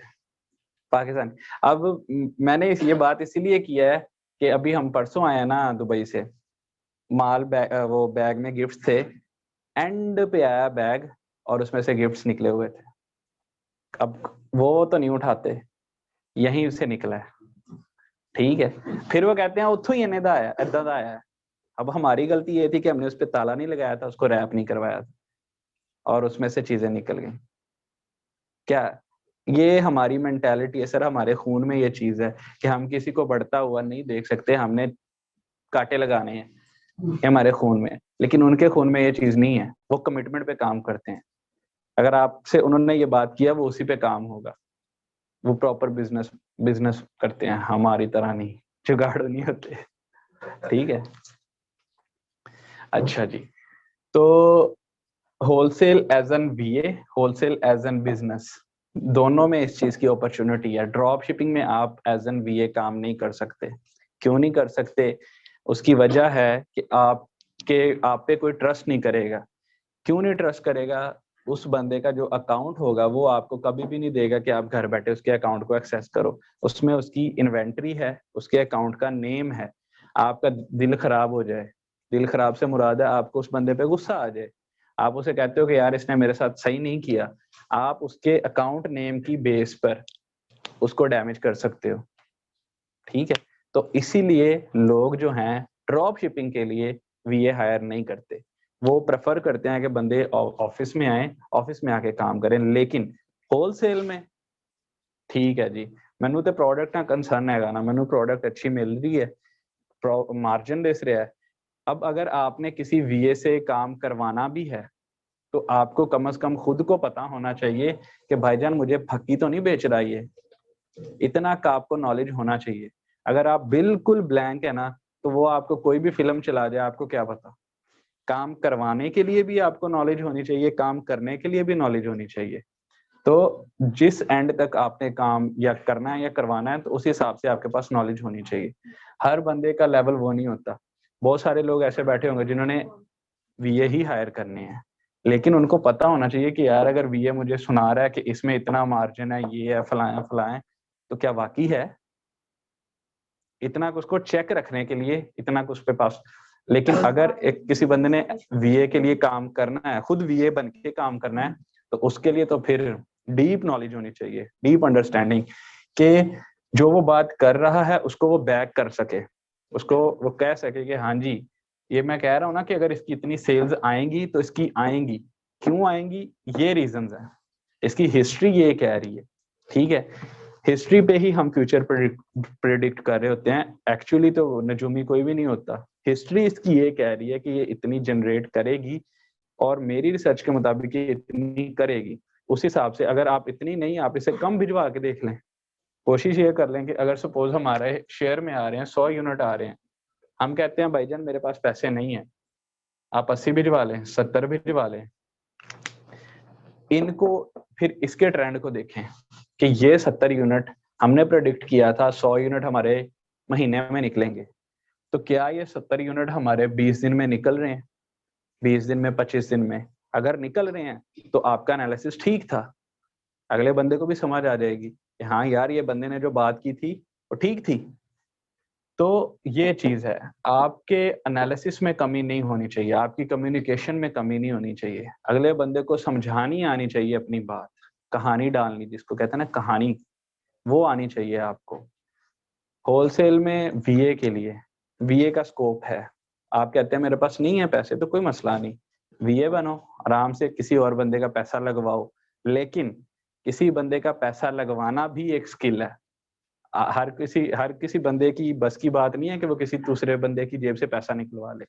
पाकिस्तानी। अब मैंने ये बात इसीलिए किया है कि अभी हम परसों आए हैं ना दुबई से, माल वो बैग में गिफ्ट थे, एंड पे आया बैग और उसमें से गिफ्ट्स निकले हुए थे। अब वो तो नहीं उठाते, यहीं से निकला है, ठीक है। फिर वो कहते हैं उथों ही इन्हें आया, इदा दा आया। अब हमारी गलती ये थी कि हमने उस पर ताला नहीं लगाया था, उसको रैप नहीं करवाया था, और उसमें से चीजें निकल गई। क्या ये हमारी मेंटालिटी है सर, हमारे खून में ये चीज है कि हम किसी को बढ़ता हुआ नहीं देख सकते, हमने कांटे लगाने हैं, ये हमारे खून में है। लेकिन उनके खून में ये चीज नहीं है, वो कमिटमेंट पे काम करते हैं। अगर आपसे उन्होंने ये बात किया, वो उसी पे काम होगा, वो प्रॉपर बिजनेस करते हैं, हमारी तरह नहीं, जुगाड़ू नहीं होते, ठीक है। अच्छा जी, तो wholesale as an VA, wholesale as an business, दोनों में इस चीज की अपॉर्चुनिटी है। ड्रॉप शिपिंग में आप एज एन वीए काम नहीं कर सकते। क्यों नहीं कर सकते? उसकी वजह है कि आप पे कोई ट्रस्ट नहीं करेगा। क्यों नहीं ट्रस्ट करेगा? उस बंदे का जो अकाउंट होगा वो आपको कभी भी नहीं देगा कि आप घर बैठे उसके अकाउंट को एक्सेस करो। उसमें उसकी इन्वेंट्री है, उसके अकाउंट का नेम है। आपका दिल खराब हो जाए, दिल खराब से मुराद है आपको उस बंदे पे गुस्सा आ जाए, आप उसे कहते हो कि यार इसने मेरे साथ सही नहीं किया, आप उसके अकाउंट नेम की बेस पर उसको डैमेज कर सकते हो, ठीक है। तो इसीलिए लोग जो हैं ड्रॉप शिपिंग के लिए वीए हायर नहीं करते, वो प्रेफर करते हैं कि बंदे ऑफिस में आए, ऑफिस में आके काम करें। लेकिन होलसेल में ठीक है जी, मैनू तो प्रोडक्ट ना कंसर्न हैगा ना, मैनू प्रोडक्ट अच्छी मिल रही है, मार्जिन दिस रहा है। अब अगर आपने किसी वीए से काम करवाना भी है तो आपको कम से कम खुद को पता होना चाहिए कि भाईजान मुझे फक्की तो नहीं बेच रहा है, इतना का आपको नॉलेज होना चाहिए। अगर आप बिल्कुल ब्लैंक है ना, तो वो आपको कोई भी फिल्म चला जाए, आपको क्या पता, काम करवाने के लिए भी आपको नॉलेज होनी चाहिए, काम करने के लिए भी नॉलेज होनी चाहिए। तो जिस एंड तक आपने काम या करना है या करवाना है, तो उस हिसाब से आपके पास नॉलेज होनी चाहिए। हर बंदे का लेवल वो नहीं होता। बहुत सारे लोग ऐसे बैठे होंगे जिन्होंने वीए ही हायर करने हैं, लेकिन उनको पता होना चाहिए कि यार अगर वीए मुझे सुना रहा है कि इसमें इतना मार्जिन है, ये है, फलाएं फलाएं, तो क्या वाकई है? इतना कुछ को चेक रखने के लिए इतना कुछ पे पास। लेकिन अगर एक किसी बंदे ने वीए के लिए काम करना है, खुद वीए बन के काम करना है, तो उसके लिए तो फिर डीप नॉलेज होनी चाहिए, डीप अंडरस्टैंडिंग कि जो वो बात कर रहा है उसको वो बैक कर सके, उसको वो कह सके कि हाँ जी, ये मैं कह रहा हूँ ना कि अगर इसकी इतनी सेल्स आएंगी तो इसकी आएंगी, क्यों आएंगी, ये रीजंस हैं, इसकी हिस्ट्री ये कह रही है। ठीक है, हिस्ट्री पे ही हम फ्यूचर प्रेडिक्ट कर रहे होते हैं। एक्चुअली तो नजूमी कोई भी नहीं होता, हिस्ट्री इसकी ये कह रही है कि ये इतनी जनरेट करेगी और मेरी रिसर्च के मुताबिक ये इतनी करेगी। उस हिसाब से अगर आप इतनी नहीं, आप इसे कम भिजवा के देख लें। कोशिश ये कर लें कि अगर सपोज हमारे शेयर में आ रहे हैं 100 यूनिट आ रहे हैं, हम कहते हैं भाईजान मेरे पास पैसे नहीं है, आप 80 भिजवा लें, 70 भिजवा लें। इनको फिर इसके ट्रेंड को देखें कि ये 70 यूनिट हमने प्रेडिक्ट किया था 100 यूनिट हमारे महीने में निकलेंगे, तो क्या ये 70 यूनिट हमारे 20 दिन में निकल रहे हैं, 20 दिन में, 25 दिन में? अगर निकल रहे हैं तो आपका एनालिसिस ठीक था, अगले बंदे को भी समझ आ जाएगी कि हाँ यार ये बंदे ने जो बात की थी वो ठीक थी। तो ये चीज है, आपके एनालिसिस में कमी नहीं होनी चाहिए, आपकी कम्युनिकेशन में कमी नहीं होनी चाहिए, अगले बंदे को समझानी आनी चाहिए अपनी बात, कहानी डालनी जिसको कहते हैं ना कहानी, वो आनी चाहिए आपको। होलसेल में वीए के लिए, वीए का स्कोप है। आप कहते हैं मेरे पास नहीं है पैसे, तो कोई मसला नहीं, वीए बनो, आराम से किसी और बंदे का पैसा लगवाओ। लेकिन किसी बंदे का पैसा लगवाना भी एक स्किल है। हर किसी बंदे की बस की बात नहीं है कि वो किसी दूसरे बंदे की जेब से पैसा निकलवा ले,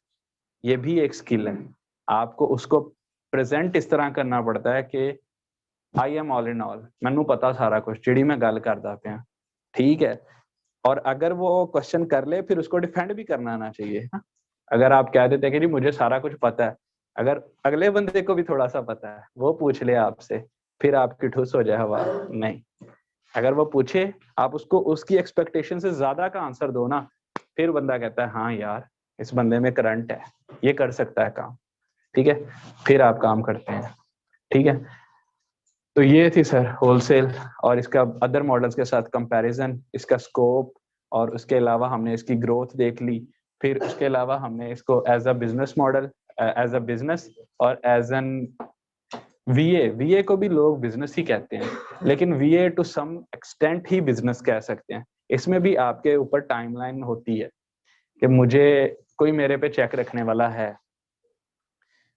ये भी एक स्किल है। आपको उसको प्रेजेंट इस तरह करना पड़ता है कि I am all in all, मैनू पता सारा कुछ, जिहड़ी मैं गल करदा पिया, ठीक है। और अगर वो क्वेश्चन कर ले फिर उसको डिफेंड भी करना आना चाहिए। अगर आप कह देते कि जी मुझे सारा कुछ पता है, अगर अगले बंदे को भी थोड़ा सा पता है, वो पूछ ले आपसे, फिर आपकी ठुस हो जाए हवा नहीं। अगर वो पूछे, आप उसको उसकी एक्सपेक्टेशन से ज्यादा का आंसर दो ना, फिर बंदा कहता है हाँ यार इस बंदे में करंट है, ये कर सकता है काम, ठीक है, फिर आप काम करते हैं। ठीक है, तो ये थी सर होलसेल और इसका अदर मॉडल्स के साथ कंपैरिजन, इसका स्कोप, और उसके अलावा हमने इसकी ग्रोथ देख ली। फिर उसके अलावा हमने इसको as a business model, as a business और एज एन वीए को भी लोग बिजनेस ही कहते हैं, लेकिन वीए टू सम एक्सटेंट ही बिजनेस कह सकते हैं। इसमें भी आपके ऊपर टाइमलाइन होती है कि मुझे कोई मेरे पे चेक रखने वाला है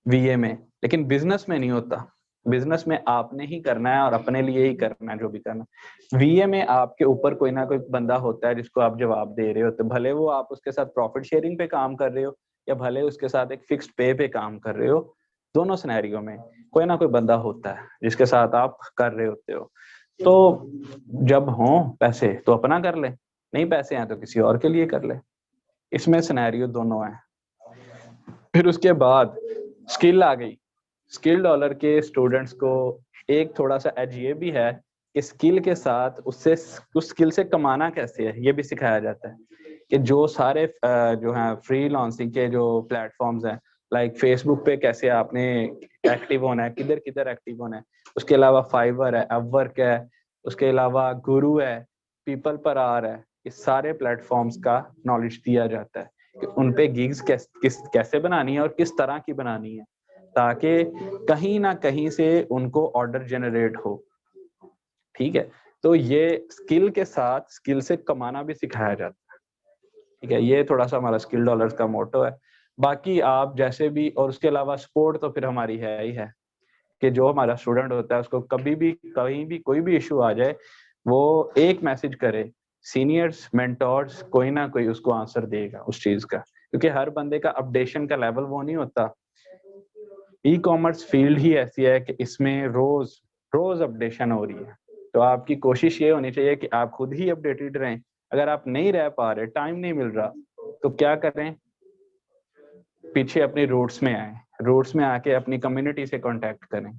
वीए में, लेकिन बिजनेस में नहीं होता। बिजनेस में आपने ही करना है और अपने लिए ही करना है जो भी करना है। वीए में आपके ऊपर कोई ना कोई बंदा होता है जिसको आप जवाब दे रहे हो, तो भले वो आप उसके साथ प्रॉफिट शेयरिंग पे काम कर रहे हो या भले उसके साथ एक फिक्स्ड पे पे काम कर रहे हो, दोनों सिनेरियो में कोई ना कोई बंदा होता है जिसके साथ आप कर रहे होते हो। तो जब हो पैसे तो अपना कर ले, नहीं पैसे हैं तो किसी और के लिए कर ले। इसमें सिनेरियो दोनों है। फिर उसके बाद स्किल आ गई। स्किल डॉलर के स्टूडेंट्स को एक थोड़ा सा एज ये भी है कि स्किल के साथ उससे उस स्किल से कमाना कैसे है ये भी सिखाया जाता है। कि जो सारे जो हैं फ्रीलांसिंग के जो प्लेटफॉर्म्स हैं, लाइक फेसबुक पे कैसे आपने एक्टिव होना है, किधर किधर एक्टिव होना है। उसके अलावा फाइवर है, अपवर्क है, उसके अलावा गुरु है, पीपल पर आर है, इस सारे प्लेटफॉर्म्स का नॉलेज दिया जाता है कि उन पे गिग्स कैसे बनानी है और किस तरह की बनानी है, ताकि कहीं ना कहीं से उनको ऑर्डर जनरेट हो। ठीक है, तो ये स्किल के साथ स्किल से कमाना भी सिखाया जाता है। ठीक है, ये थोड़ा सा हमारा स्किल डॉलर्स का मोटो है। बाकी आप जैसे भी, और उसके अलावा सपोर्ट तो फिर हमारी है ही है कि जो हमारा स्टूडेंट होता है उसको कभी भी कहीं भी कोई भी इशू आ जाए, वो एक मैसेज करे, सीनियर्स मेंटोर्स कोई ना कोई उसको आंसर देगा उस चीज का, क्योंकि हर बंदे का अपडेशन का लेवल वो नहीं होता। ई कॉमर्स फील्ड ही ऐसी है कि इसमें रोज रोज अपडेशन हो रही है, तो आपकी कोशिश ये होनी चाहिए कि आप खुद ही अपडेटेड रहें। अगर आप नहीं रह पा रहे, टाइम नहीं मिल रहा, तो क्या करें, पीछे अपनी रूट्स में आए, रूट्स में आके अपनी कम्युनिटी से कांटेक्ट करें।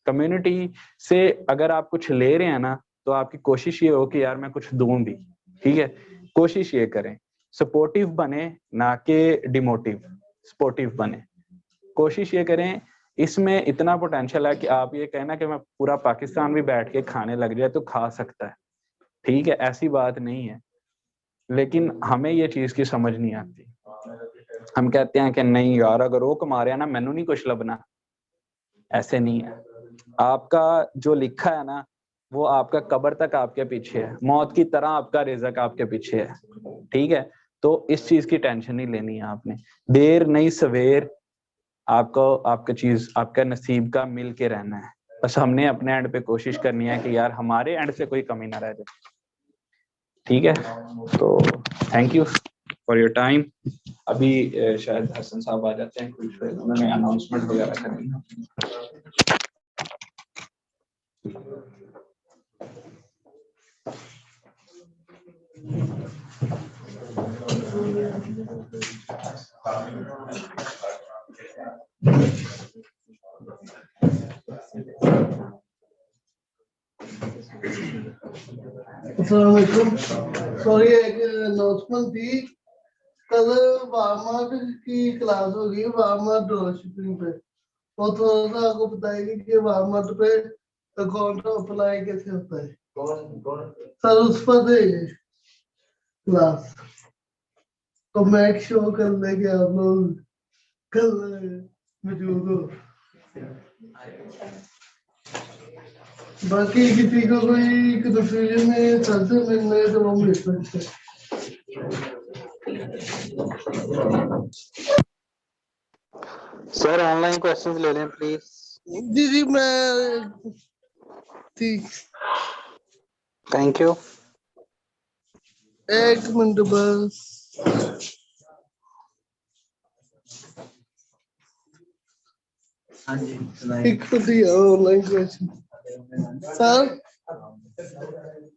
कम्युनिटी से अगर आप कुछ ले रहे हैं ना, तो आपकी कोशिश ये हो कि यार मैं कुछ दूं भी, ठीक है। कोशिश ये करें, सपोर्टिव बने ना कि डिमोटिव, सपोर्टिव बने। कोशिश ये करें, इसमें इतना पोटेंशियल है कि आप ये कहना कि मैं पूरा पाकिस्तान भी बैठ के खाने लग जाए तो खा सकता है, ठीक है, ऐसी बात नहीं है। लेकिन हमें ये चीज की समझ नहीं आती। हम कहते हैं कि नहीं यार, अगर वो कमा रहे हैं ना, मैनू नहीं कुछ लबना। ऐसे नहीं है। आपका जो लिखा है ना, वो आपका कब्र तक आपके पीछे है, मौत की तरह आपका रिज़्क आपके पीछे है, ठीक है। तो इस चीज की टेंशन नहीं लेनी है आपने। देर नहीं सवेर आपको आपका चीज, आपका नसीब का मिल के रहना है। बस हमने अपने एंड पे कोशिश करनी है कि यार हमारे एंड से कोई कमी ना रह जाए, ठीक है। तो thank you for your time. अभी शायद हसन साहब आ जाते हैं, कुछ उन्होंने अनाउंसमेंट वगैरह करनी है। सॉरी, एक अनाउंसमेंट थी। कल वार्मार्ट की क्लास होगी, वार्मार्ट ड्रॉपशिपिंग पे। वो थोड़ा सा आपको बताएगी कि वार्मार्ट पे अकाउंट अप्लाई कैसे होता है। कौन सर उस पर देंगे क्लास, तो मेक श्योर कर ले कि आप लोग कल मौजूद हो। बाकी किसी को कोई कंफ्यूजन है सर से मिलने तो वो मिल सकते हैं। सर ऑनलाइन क्वेश्चंस ले लें प्लीज। जी जी, मैं ठीक, थैंक यू। एक मिनट बस। एक तो दिया online question sir,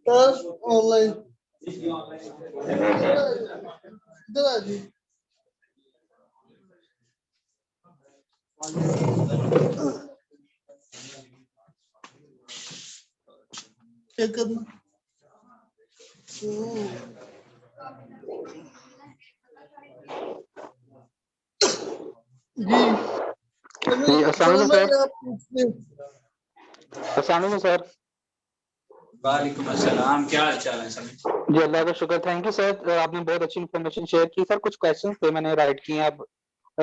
sir online इधर आ जी। क्या करना जी जी अस्सलाम सर, सर। अस्सलाम सर। वालेकुम अस्सलाम, क्या हाल चाल है सर? जी अल्लाह का शुक्र, थैंक यू सर। आपने बहुत अच्छी इन्फॉर्मेशन शेयर की सर। कुछ क्वेश्चंस थे मैंने राइट किए हैं। अब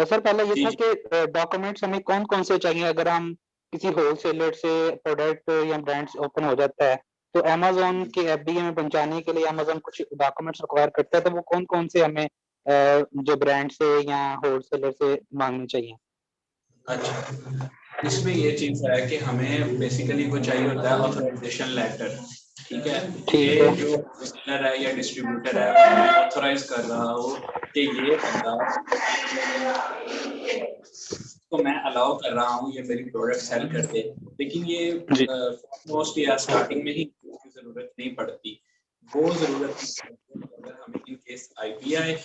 सर पहला ये था कि डॉक्यूमेंट्स हमें कौन कौन से चाहिए अगर हम किसी होलसेलर से प्रोडक्ट या ब्रांड्स ओपन हो जाता है तो अमेजोन के एफडीए में पहुंचाने के लिए अमेजोन कुछ डॉक्यूमेंट्स रिक्वायर करता है, तो वो कौन कौन से हमें जो ब्रांड से या होलसेलर से मांगने चाहिए? अच्छा, इसमें ये चीज है कि हमें बेसिकली वो चाहिए होता है ऑथराइजेशन लेटर, ठीक है। ये जो सेलर है या डिस्ट्रीब्यूटर है वो ऑथराइज कर रहा हो कि ये बंदा तो मैं अलाउ कर रहा हूँ ये मेरी प्रोडक्ट सेल कर दे। लेकिन ये मोस्ट या स्टार्टिंग में ही जरूरत नहीं पड़ती। वो जरूरत अगर हमें इन केस आईपीआई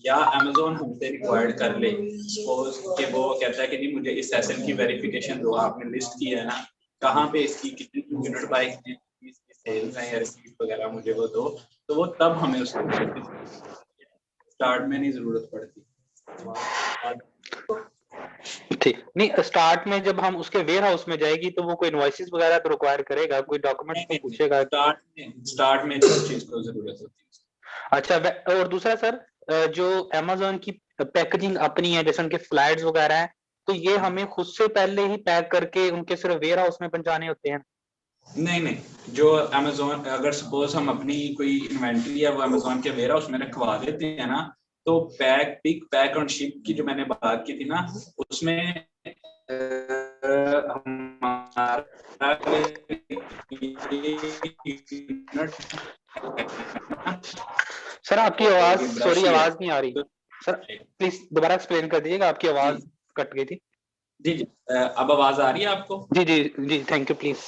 या अमेज़न हमसे रिक्वायर्ड कर ले, सपोज कि वो कहता है कि नहीं मुझे इस एसएल की वेरिफिकेशन दो, आपने लिस्ट की है ना, कहाँ पे इसकी कितनी यूनिट बाय कितनी इसकी सेल्स हैं या रिसीट वगैरह मुझे वो दो, तो वो तब हमें उसको स्टार्ट में नहीं जरूरत पड़ती। ठीक नहीं, स्टार्ट में जब हम उसके वेयर हाउस में जाएगी तो वो कोई इनवॉइसेस वगैरह तो रिक्वायर करेगा, कोई डॉक्यूमेंट्स तो पूछेगा? स्टार्ट में जिस चीज को जरूरत होती है। अच्छा, और दूसरा सर, जो अमेज़न की पैकेजिंग अपनी है जैसे उनके फ्लाइट्स वगैरह है, तो ये हमें खुद से पहले ही पैक करके उनके सिर्फ वेयर हाउस में पहुंचाने होते हैं? नहीं, जो अमेज़न अगर सपोज हम अपनी कोई इन्वेंट्री है वो अमेज़न के वेयर हाउस में रखवा देते हैं ना, तो पिक पैक और शिप की जो मैंने बात की थी ना, उसमें सर आपकी आवाज, सॉरी आवाज नहीं आ रही सर, प्लीज दोबारा एक्सप्लेन कर दीजिएगा, आपकी आवाज कट गई थी। जी, अब आवाज आ रही है आपको? जी जी जी, थैंक यू प्लीज।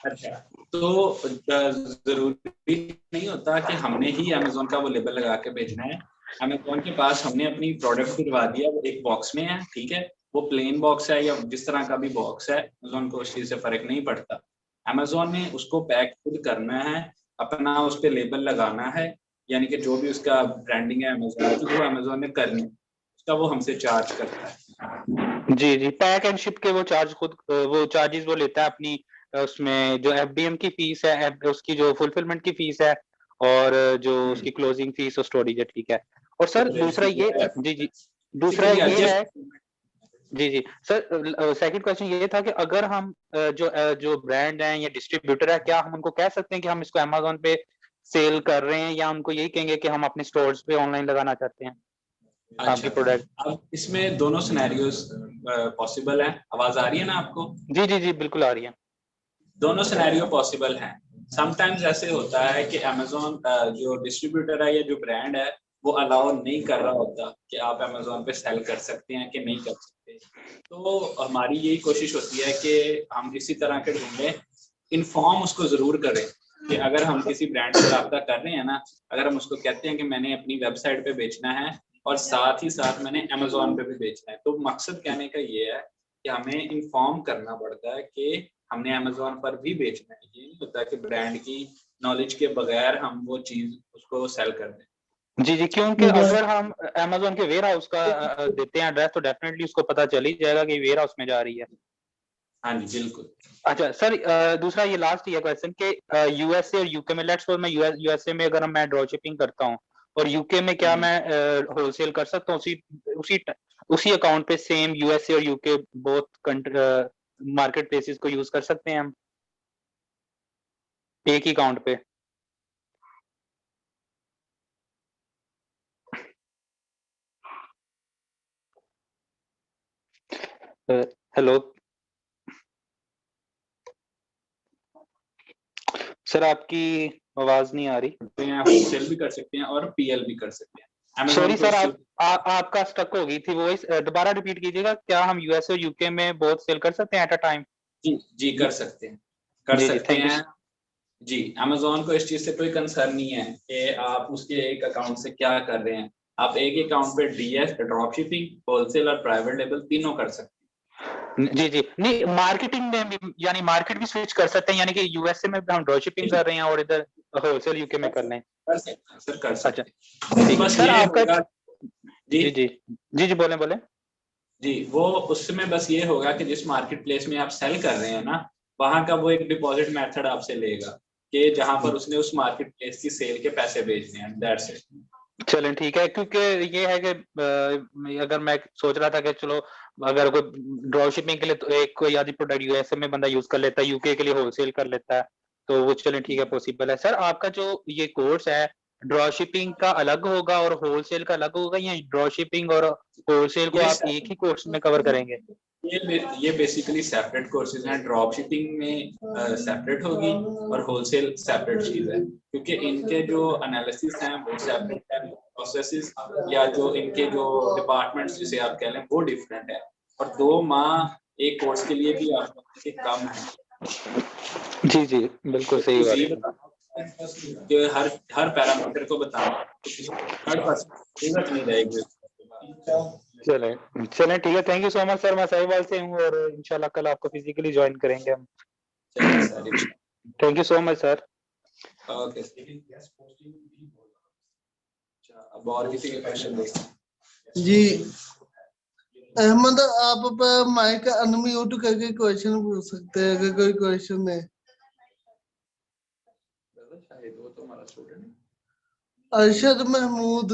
अच्छा, तो जरूरी नहीं होता कि हमने ही अमेज़न का वो लेबल लगा के भेजना है। अमेज़न के पास हमने अपनी प्रोडक्ट भिजवा दिया, वो एक बॉक्स में है, ठीक है? वो प्लेन बॉक्स है या जिस तरह का भी बॉक्स है, अमेज़न को उस चीज़ से फ़र्क नहीं पड़ता। अमेज़न ने उसको पैक खुद करना है, अपना उस पे लेबल लगाना है, यानी कि जो भी उसका ब्रांडिंग है अमेज़न की, वो अमेज़न ने करनी है। उसका वो हमसे चार्ज करता है। जी, जी। पैक एंड शिप के वो चार्ज खुद वो चार्जेज़ वो लेता है अपनी उसमें जो एफडीएम की फीस है, उसकी जो फुलफिलमेंट की फीस है और जो उसकी क्लोजिंग फीस और स्टोरेज है, ठीक है। और सर दूसरा ये जी, जी। दूसरा ये है जी, जी। सर सेकंड क्वेश्चन ये था कि अगर हम जो ब्रांड हैं या डिस्ट्रीब्यूटर है, क्या हम उनको कह सकते हैं कि हम इसको अमेज़न पे सेल कर रहे हैं या उनको यही कहेंगे कि हम अपने स्टोर्स पे ऑनलाइन लगाना चाहते हैं आपकी प्रोडक्ट? अब इसमें दोनों सिनेरियोस पॉसिबल हैं। आवाज़ आ रही है ना आपको? जी, जी, जी, बिल्कुल आ रही है। दोनों सिनेरियो पॉसिबल हैं। समटाइम्स ऐसे होता है कि अमेज़न जो डिस्ट्रीब्यूटर है या जो ब्रांड है, वो अलाउ नहीं कर रहा होता कि आप अमेज़न पे सेल कर सकते हैं कि नहीं कर सकते। तो हमारी यही कोशिश होती है कि हम इसी तरह के ढूँढें, इन्फॉर्म उसको ज़रूर करें कि अगर हम किसी ब्रांड से राब्ता कर रहे हैं ना, अगर हम उसको कहते हैं कि मैंने अपनी वेबसाइट पे बेचना है और साथ ही साथ मैंने अमेज़न पे भी बेचना है। तो मकसद कहने का ये है कि हमें इन्फॉर्म करना पड़ता है कि हमने अमेज़न पर भी बेचना है। ये नहीं होता कि ब्रांड की नॉलेज के बगैर हम वो चीज़ उसको सेल कर दें। जी, जी, क्योंकि अगर हम अमेज़न के वेयरहाउस का देते हैं एड्रेस तो डेफिनिटली उसको पता चल ही जाएगा कि वेयरहाउस में जा रही है। हाँ जी, बिल्कुल। अच्छा सर दूसरा ये लास्ट ये क्वेश्चन कि यूएसए और यूके में लेट्स सपोज मैं यूएसए में अगर मैं ड्रॉप शिपिंग करता हूँ और यूके में क्या मैं होलसेल कर सकता हूँ उसी उसी अकाउंट पे सेम यूएसए और यूके बोथ मार्केट प्लेसेस को यूज कर सकते हैं हम एक ही अकाउंट पे? हेलो सर आपकी आवाज नहीं आ रही। होलसेल भी कर सकते हैं और पीएल भी कर सकते हैं। सॉरी सर आपका स्टक हो गई थी वो दोबारा रिपीट कीजिएगा। क्या हम यूएसए और यूके में बोथ सेल कर सकते हैं एट अ टाइम? जी कर सकते हैं, कर जी, सकते थैंक यू। हैं। जी, अमेज़न को इस चीज़ से कोई कंसर्न नहीं है कि आप उसके एक अकाउंट से क्या कर रहे हैं। आप एक ही अकाउंट पे डीएस, ड्रॉप शिपिंग, होलसेल और प्राइवेट लेबल तीनों कर सकते हैं। जी, जी। नहीं मार्केटिंग में भी यानी मार्केट भी स्विच कर सकते हैं यानी कि यूएसए में हम ड्रॉप शिपिंग कर रहे हैं और इधर होलसेल यूके में कर लें। कर सकते हैं सर, कर सकते अच्छा, हैं। ठीक है। बस सर ये आपका होगा जी, जी, जी। जी, जी, बोलें। जी, वो उसमें बस ये होगा कि जिस मार्केट प्लेस में आप सेल कर रहे हैं ना, वहाँ का वो एक डिपॉज़िट मेथड आपसे लेगा कि जहाँ पर उसने उस मार्केट प्लेस की सेल के पैसे भेजने हैं, दैट्स इट। चलें ठीक है क्योंकि ये है कि अगर मैं सोच रहा था कि चलो अगर कोई ड्रॉप शिपिंग के लिए तो एक कोई आधी प्रोडक्ट यूएसए में बंदा यूज कर लेता है, यूके के लिए होलसेल कर लेता है, तो वो चलें ठीक है पॉसिबल है। सर आपका जो ये कोर्स है ड्रॉप शिपिंग का अलग होगा और होलसेल का अलग होगा या ड्रॉप शिपिंग और होलसेल को ये आप एक ही कोर्स में कवर करेंगे? ये बेसिकली सेपरेट कोर्सेज हैं। ड्रॉप शिपिंग में सेपरेट होगी और होलसेल सेपरेट चीज है, क्योंकि इनके जो एनालिसिस हैं वो सेपरेट है, प्रोसेसेस या जो इनके जो डिपार्टमेंट्स जिसे आप कह लें वो डिफरेंट है, और 2 माह एक कोर्स के लिए भी आपके कम है। जी, जी, बिल्कुल सही बात ये है। बताना कि हर पैरामीटर को बताना थर्ड पर्सन जरूरत नहीं रहेगी। चलें ठीक है। Thank you so much sir. मैं साहिवाल से हूँ और इंशाल्लाह कल आपको फिजिकली ज्वाइन करेंगे हम। चलिए sir, thank you so much sir. Okay. अब और किसी के क्वेश्चन देखते जी अहमद, आप पर माइक अनम्यूट करके क्वेश्चन पूछ सकते हैं अगर कोई क्वेश्चन है। शायद वो तो हमारा स्टूडेंट है। अरशद महमूद,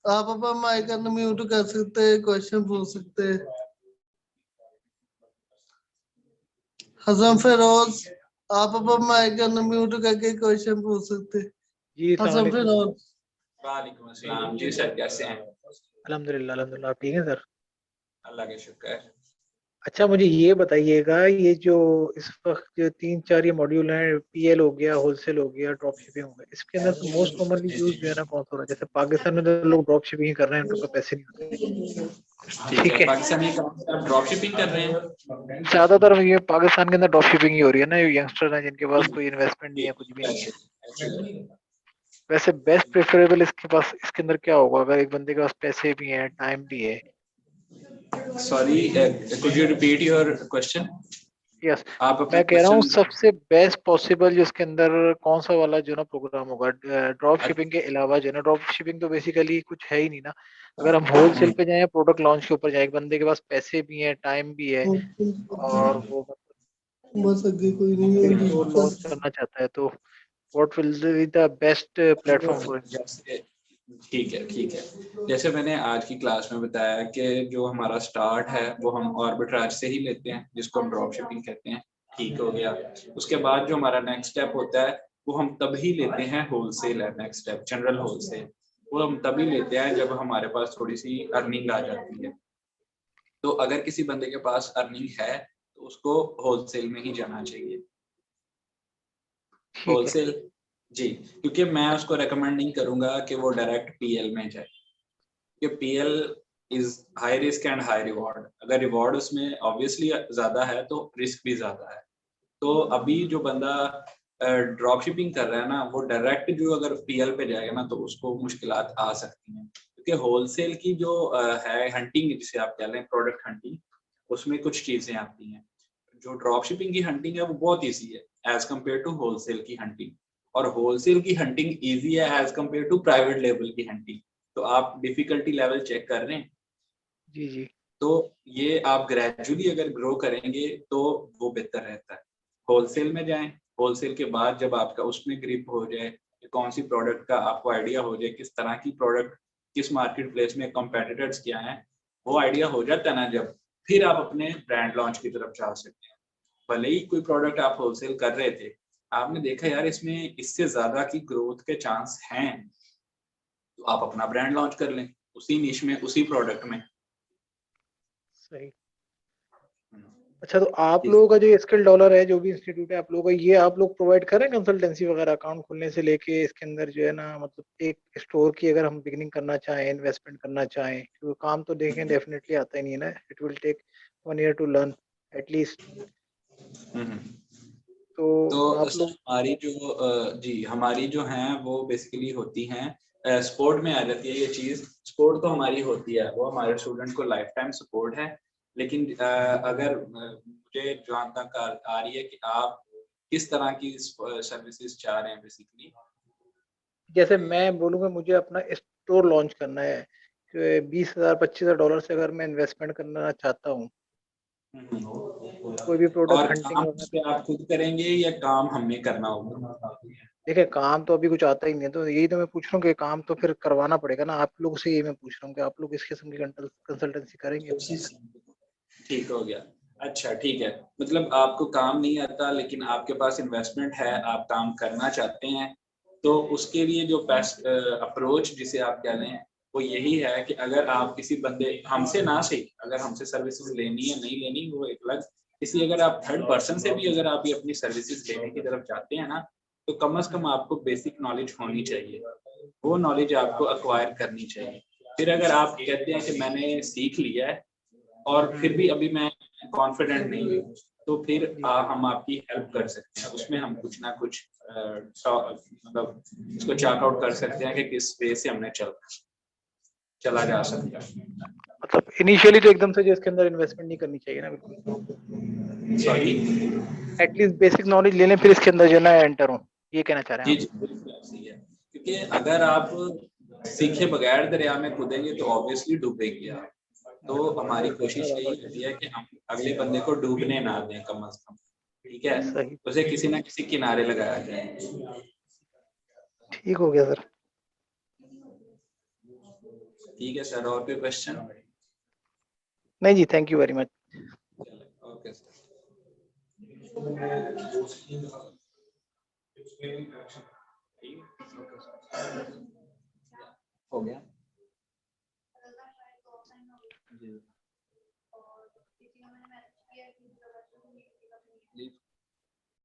आप अपना माइक अनम्यूट कर सकते हैं, क्वेश्चन पूछ सकते हैं। हसन फिरोज, आप अपना माइक अनम्यूट करके क्वेश्चन पूछ सकते हैं। जी हसन फिरोज। वालेकुम अस्सलाम जी सर, कैसे हैं? अल्हम्दुलिल्लाह आप ठीक है सर? अल्लाह का शुक्र। अच्छा मुझे ये बताइएगा, ये जो इस वक्त जो 3-4 ये मॉड्यूल हैं, पीएल हो गया, होलसेल हो गया, ड्रॉप शिपिंग हो गया, इसके अंदर तो मोस्ट कॉमनली यूज जो है ना कौन सा हो रहा है? जैसे पाकिस्तान में तो लोग ड्रॉप शिपिंग कर रहे हैं, उनके पास पैसे नहीं होते। ठीक है, पाकिस्तानी आप ड्रॉप शिपिंग कर रहे हैं? ज्यादातर ये पाकिस्तान के अंदर ड्रॉप शिपिंग ही हो रही है ना, यंगस्टर हैं जिनके पास कोई इन्वेस्टमेंट नहीं है, कुछ भी नहीं है। वैसे बेस्ट प्रेफरेबल इसके पास इसके अंदर क्या होगा अगर एक बंदे के पास पैसे भी हैं टाइम भी है? Sorry, could you repeat your question? Yes, आप अपना मैं कह रहा हूँ क्वेश्चन। सबसे बेस्ट पॉसिबल जिसके अंदर कौन सा वाला जो ना प्रोग्राम होगा ड्रॉप शिपिंग के अलावा, जो है ना ड्रॉप शिपिंग तो बेसिकली कुछ है ही नहीं ना। अगर हम होलसेल पे जाएं, प्रोडक्ट लॉन्च के ऊपर जाए, एक बंदे के पास पैसे भी हैं टाइम भी है और वो बस आगे कोई नहीं है स्टोर लॉन्च करना चाहता है, तो what will be the best platform for? जैसे, ठीक है ठीक है, जैसे मैंने आज की क्लास में बताया कि जो हमारा स्टार्ट है वो हम ऑर्बिट्राज से ही लेते हैं, जिसको हम ड्रॉप शिपिंग कहते हैं। ठीक हो गया। उसके बाद जो हमारा नेक्स्ट स्टेप होता है वो हम तभी लेते हैं, होलसेल है नेक्स्ट स्टेप, जनरल होलसेल। वो हम तभी लेते हैं जब हमारे पास थोड़ी सी अर्निंग आ जाती है। तो अगर किसी बंदे के पास अर्निंग है तो उसको होलसेल में ही जाना चाहिए। ठीक है। होलसेल, जी, क्योंकि मैं उसको रेकमेंड नहीं करूंगा कि वो डायरेक्ट पीएल में जाए, क्योंकि PL is high risk and high reward. अगर रिवॉर्ड उसमें ऑब्वियसली ज्यादा है तो रिस्क भी ज्यादा है। तो अभी जो बंदा ड्रॉप शिपिंग कर रहा है ना, वो डायरेक्ट जो अगर पीएल पे जाएगा ना तो उसको मुश्किलात आ सकती हैं, क्योंकि होलसेल की जो है हंटिंग, जिसे आप कह रहे हैं प्रोडक्ट हंटिंग, उसमें कुछ चीजें आती हैं। जो ड्रॉप शिपिंग की हंटिंग है वो बहुत ईजी है एज कम्पेयर टू होलसेल की हंटिंग, और होलसेल की हंटिंग ईजी है as compare to private level की हंटिंग। तो आप डिफिकल्टी लेवल चेक कर रहे हैं, जी जी। तो ये आप ग्रेजुअली अगर ग्रो करेंगे तो वो बेहतर रहता है। होलसेल में जाएं, होलसेल के बाद जब आपका उसमें ग्रिप हो जाए कि कौन सी प्रोडक्ट का आपको आइडिया हो जाए, किस तरह की प्रोडक्ट किस मार्केट प्लेस में कॉम्पिटिटर्स क्या हैं, वो आइडिया हो जाता है ना जब, फिर आप अपने ब्रांड लॉन्च की तरफ जा सकते हैं। भले ही कोई प्रोडक्ट आप होलसेल कर रहे थे, आपने देखा यार इसमें इससे ज्यादा की ग्रोथ के चांस हैं, तो आप अपना ब्रांड लॉन्च कर लें उसी निश में, उसी प्रोडक्ट में। सही। अच्छा, तो आप जी। लोगों का जो स्किल डॉलर है, जो भी इंस्टीट्यूट है आप लोगों का, ये आप लोग प्रोवाइड कर रहे हैं कंसल्टेंसी वगैरह अकाउंट खोलने से लेके इसके अंदर जो है ना, मतलब एक स्टोर की अगर हम बिगनिंग करना चाहें, इन्वेस्टमेंट करना चाहें, तो काम तो देखें डेफिनेटली आता ही नहीं है ना, it will take 1 year to learn at least. हम्म। तो तो आप सर लोग हमारी जो जी हमारी जो हैं वो बेसिकली होती हैं स्पोर्ट में आ जाती है ये चीज़। स्पोर्ट तो हमारी होती है, वो हमारे स्टूडेंट को लाइफ टाइम सपोर्ट है। लेकिन अगर मुझे जहाँ तक आ रही है कि आप किस तरह की सर्विसेज चाह रहे हैं बेसिकली। जैसे मैं बोलूँगा मुझे अपना स्टोर लॉन्च करना है, 20,000 25,000 डॉलर से अगर मैं इन्वेस्टमेंट करना चाहता हूँ, कोई भी प्रोडक्ट और हंटिंग काम वगैरह। उस पे आप खुद करेंगे या काम हमें करना होगा? देखिए, काम तो अभी कुछ आता ही नहीं है, तो यही तो मैं पूछ रहा हूँ कि काम तो फिर करवाना पड़ेगा ना आप लोगों से। यही मैं पूछ रहा हूँ कि आप लोग इस किस्म की कंसल्टेंसी करेंगे अपने यहाँ? ठीक हो गया। अच्छा ठीक है, मतलब आपको काम नहीं आता लेकिन आपके पास इन्वेस्टमेंट है, आप काम करना चाहते हैं, तो उसके लिए जो बेस्ट अप्रोच जिसे आप कह रहे हैं वो यही है कि अगर आप किसी बंदे हमसे ना सही, अगर हमसे सर्विसेज लेनी है नहीं लेनी वो एक अलग, किसी अगर आप थर्ड पर्सन से भी अगर आप ये अपनी सर्विसेज लेने की तरफ जाते हैं ना, तो कम से कम आपको बेसिक नॉलेज होनी चाहिए, वो नॉलेज आपको अक्वायर करनी चाहिए। फिर अगर आप कहते हैं कि मैंने सीख लिया है और फिर भी अभी मैं कॉन्फिडेंट नहीं हूँ, तो फिर जी। हम आपकी हेल्प कर सकते हैं, उसमें हम कुछ ना कुछ मतलब इसको चार्ट आउट कर सकते हैं कि किस वे से हमने चला जा सकता है। मतलब इनिशियली तो एकदम से जो इसके अंदर इन्वेस्टमेंट नहीं करनी चाहिए ना, बिल्कुल। सॉरी। एटलीस्ट बेसिक नॉलेज ले लें, फिर इसके अंदर जो है ना एंटर हो, ये कहना चाह रहे हैं जी आप? जी बिल्कुल सही है, क्योंकि अगर आप सीखे बगैर दरिया में कूदेंगे तो ऑब्वियसली डूबेंगे आप। तो हमारी कोशिश यही होती है कि हम अगले बंदे को डूबने ना दें कम से कम, ठीक है, सही। उसे किसी ना किसी किनारे लगाया जाए। ठीक हो गया सर। ठीक है सर, और कोई क्वेश्चन? नहीं जी, thank you very much. Okay sir. हो गया जी।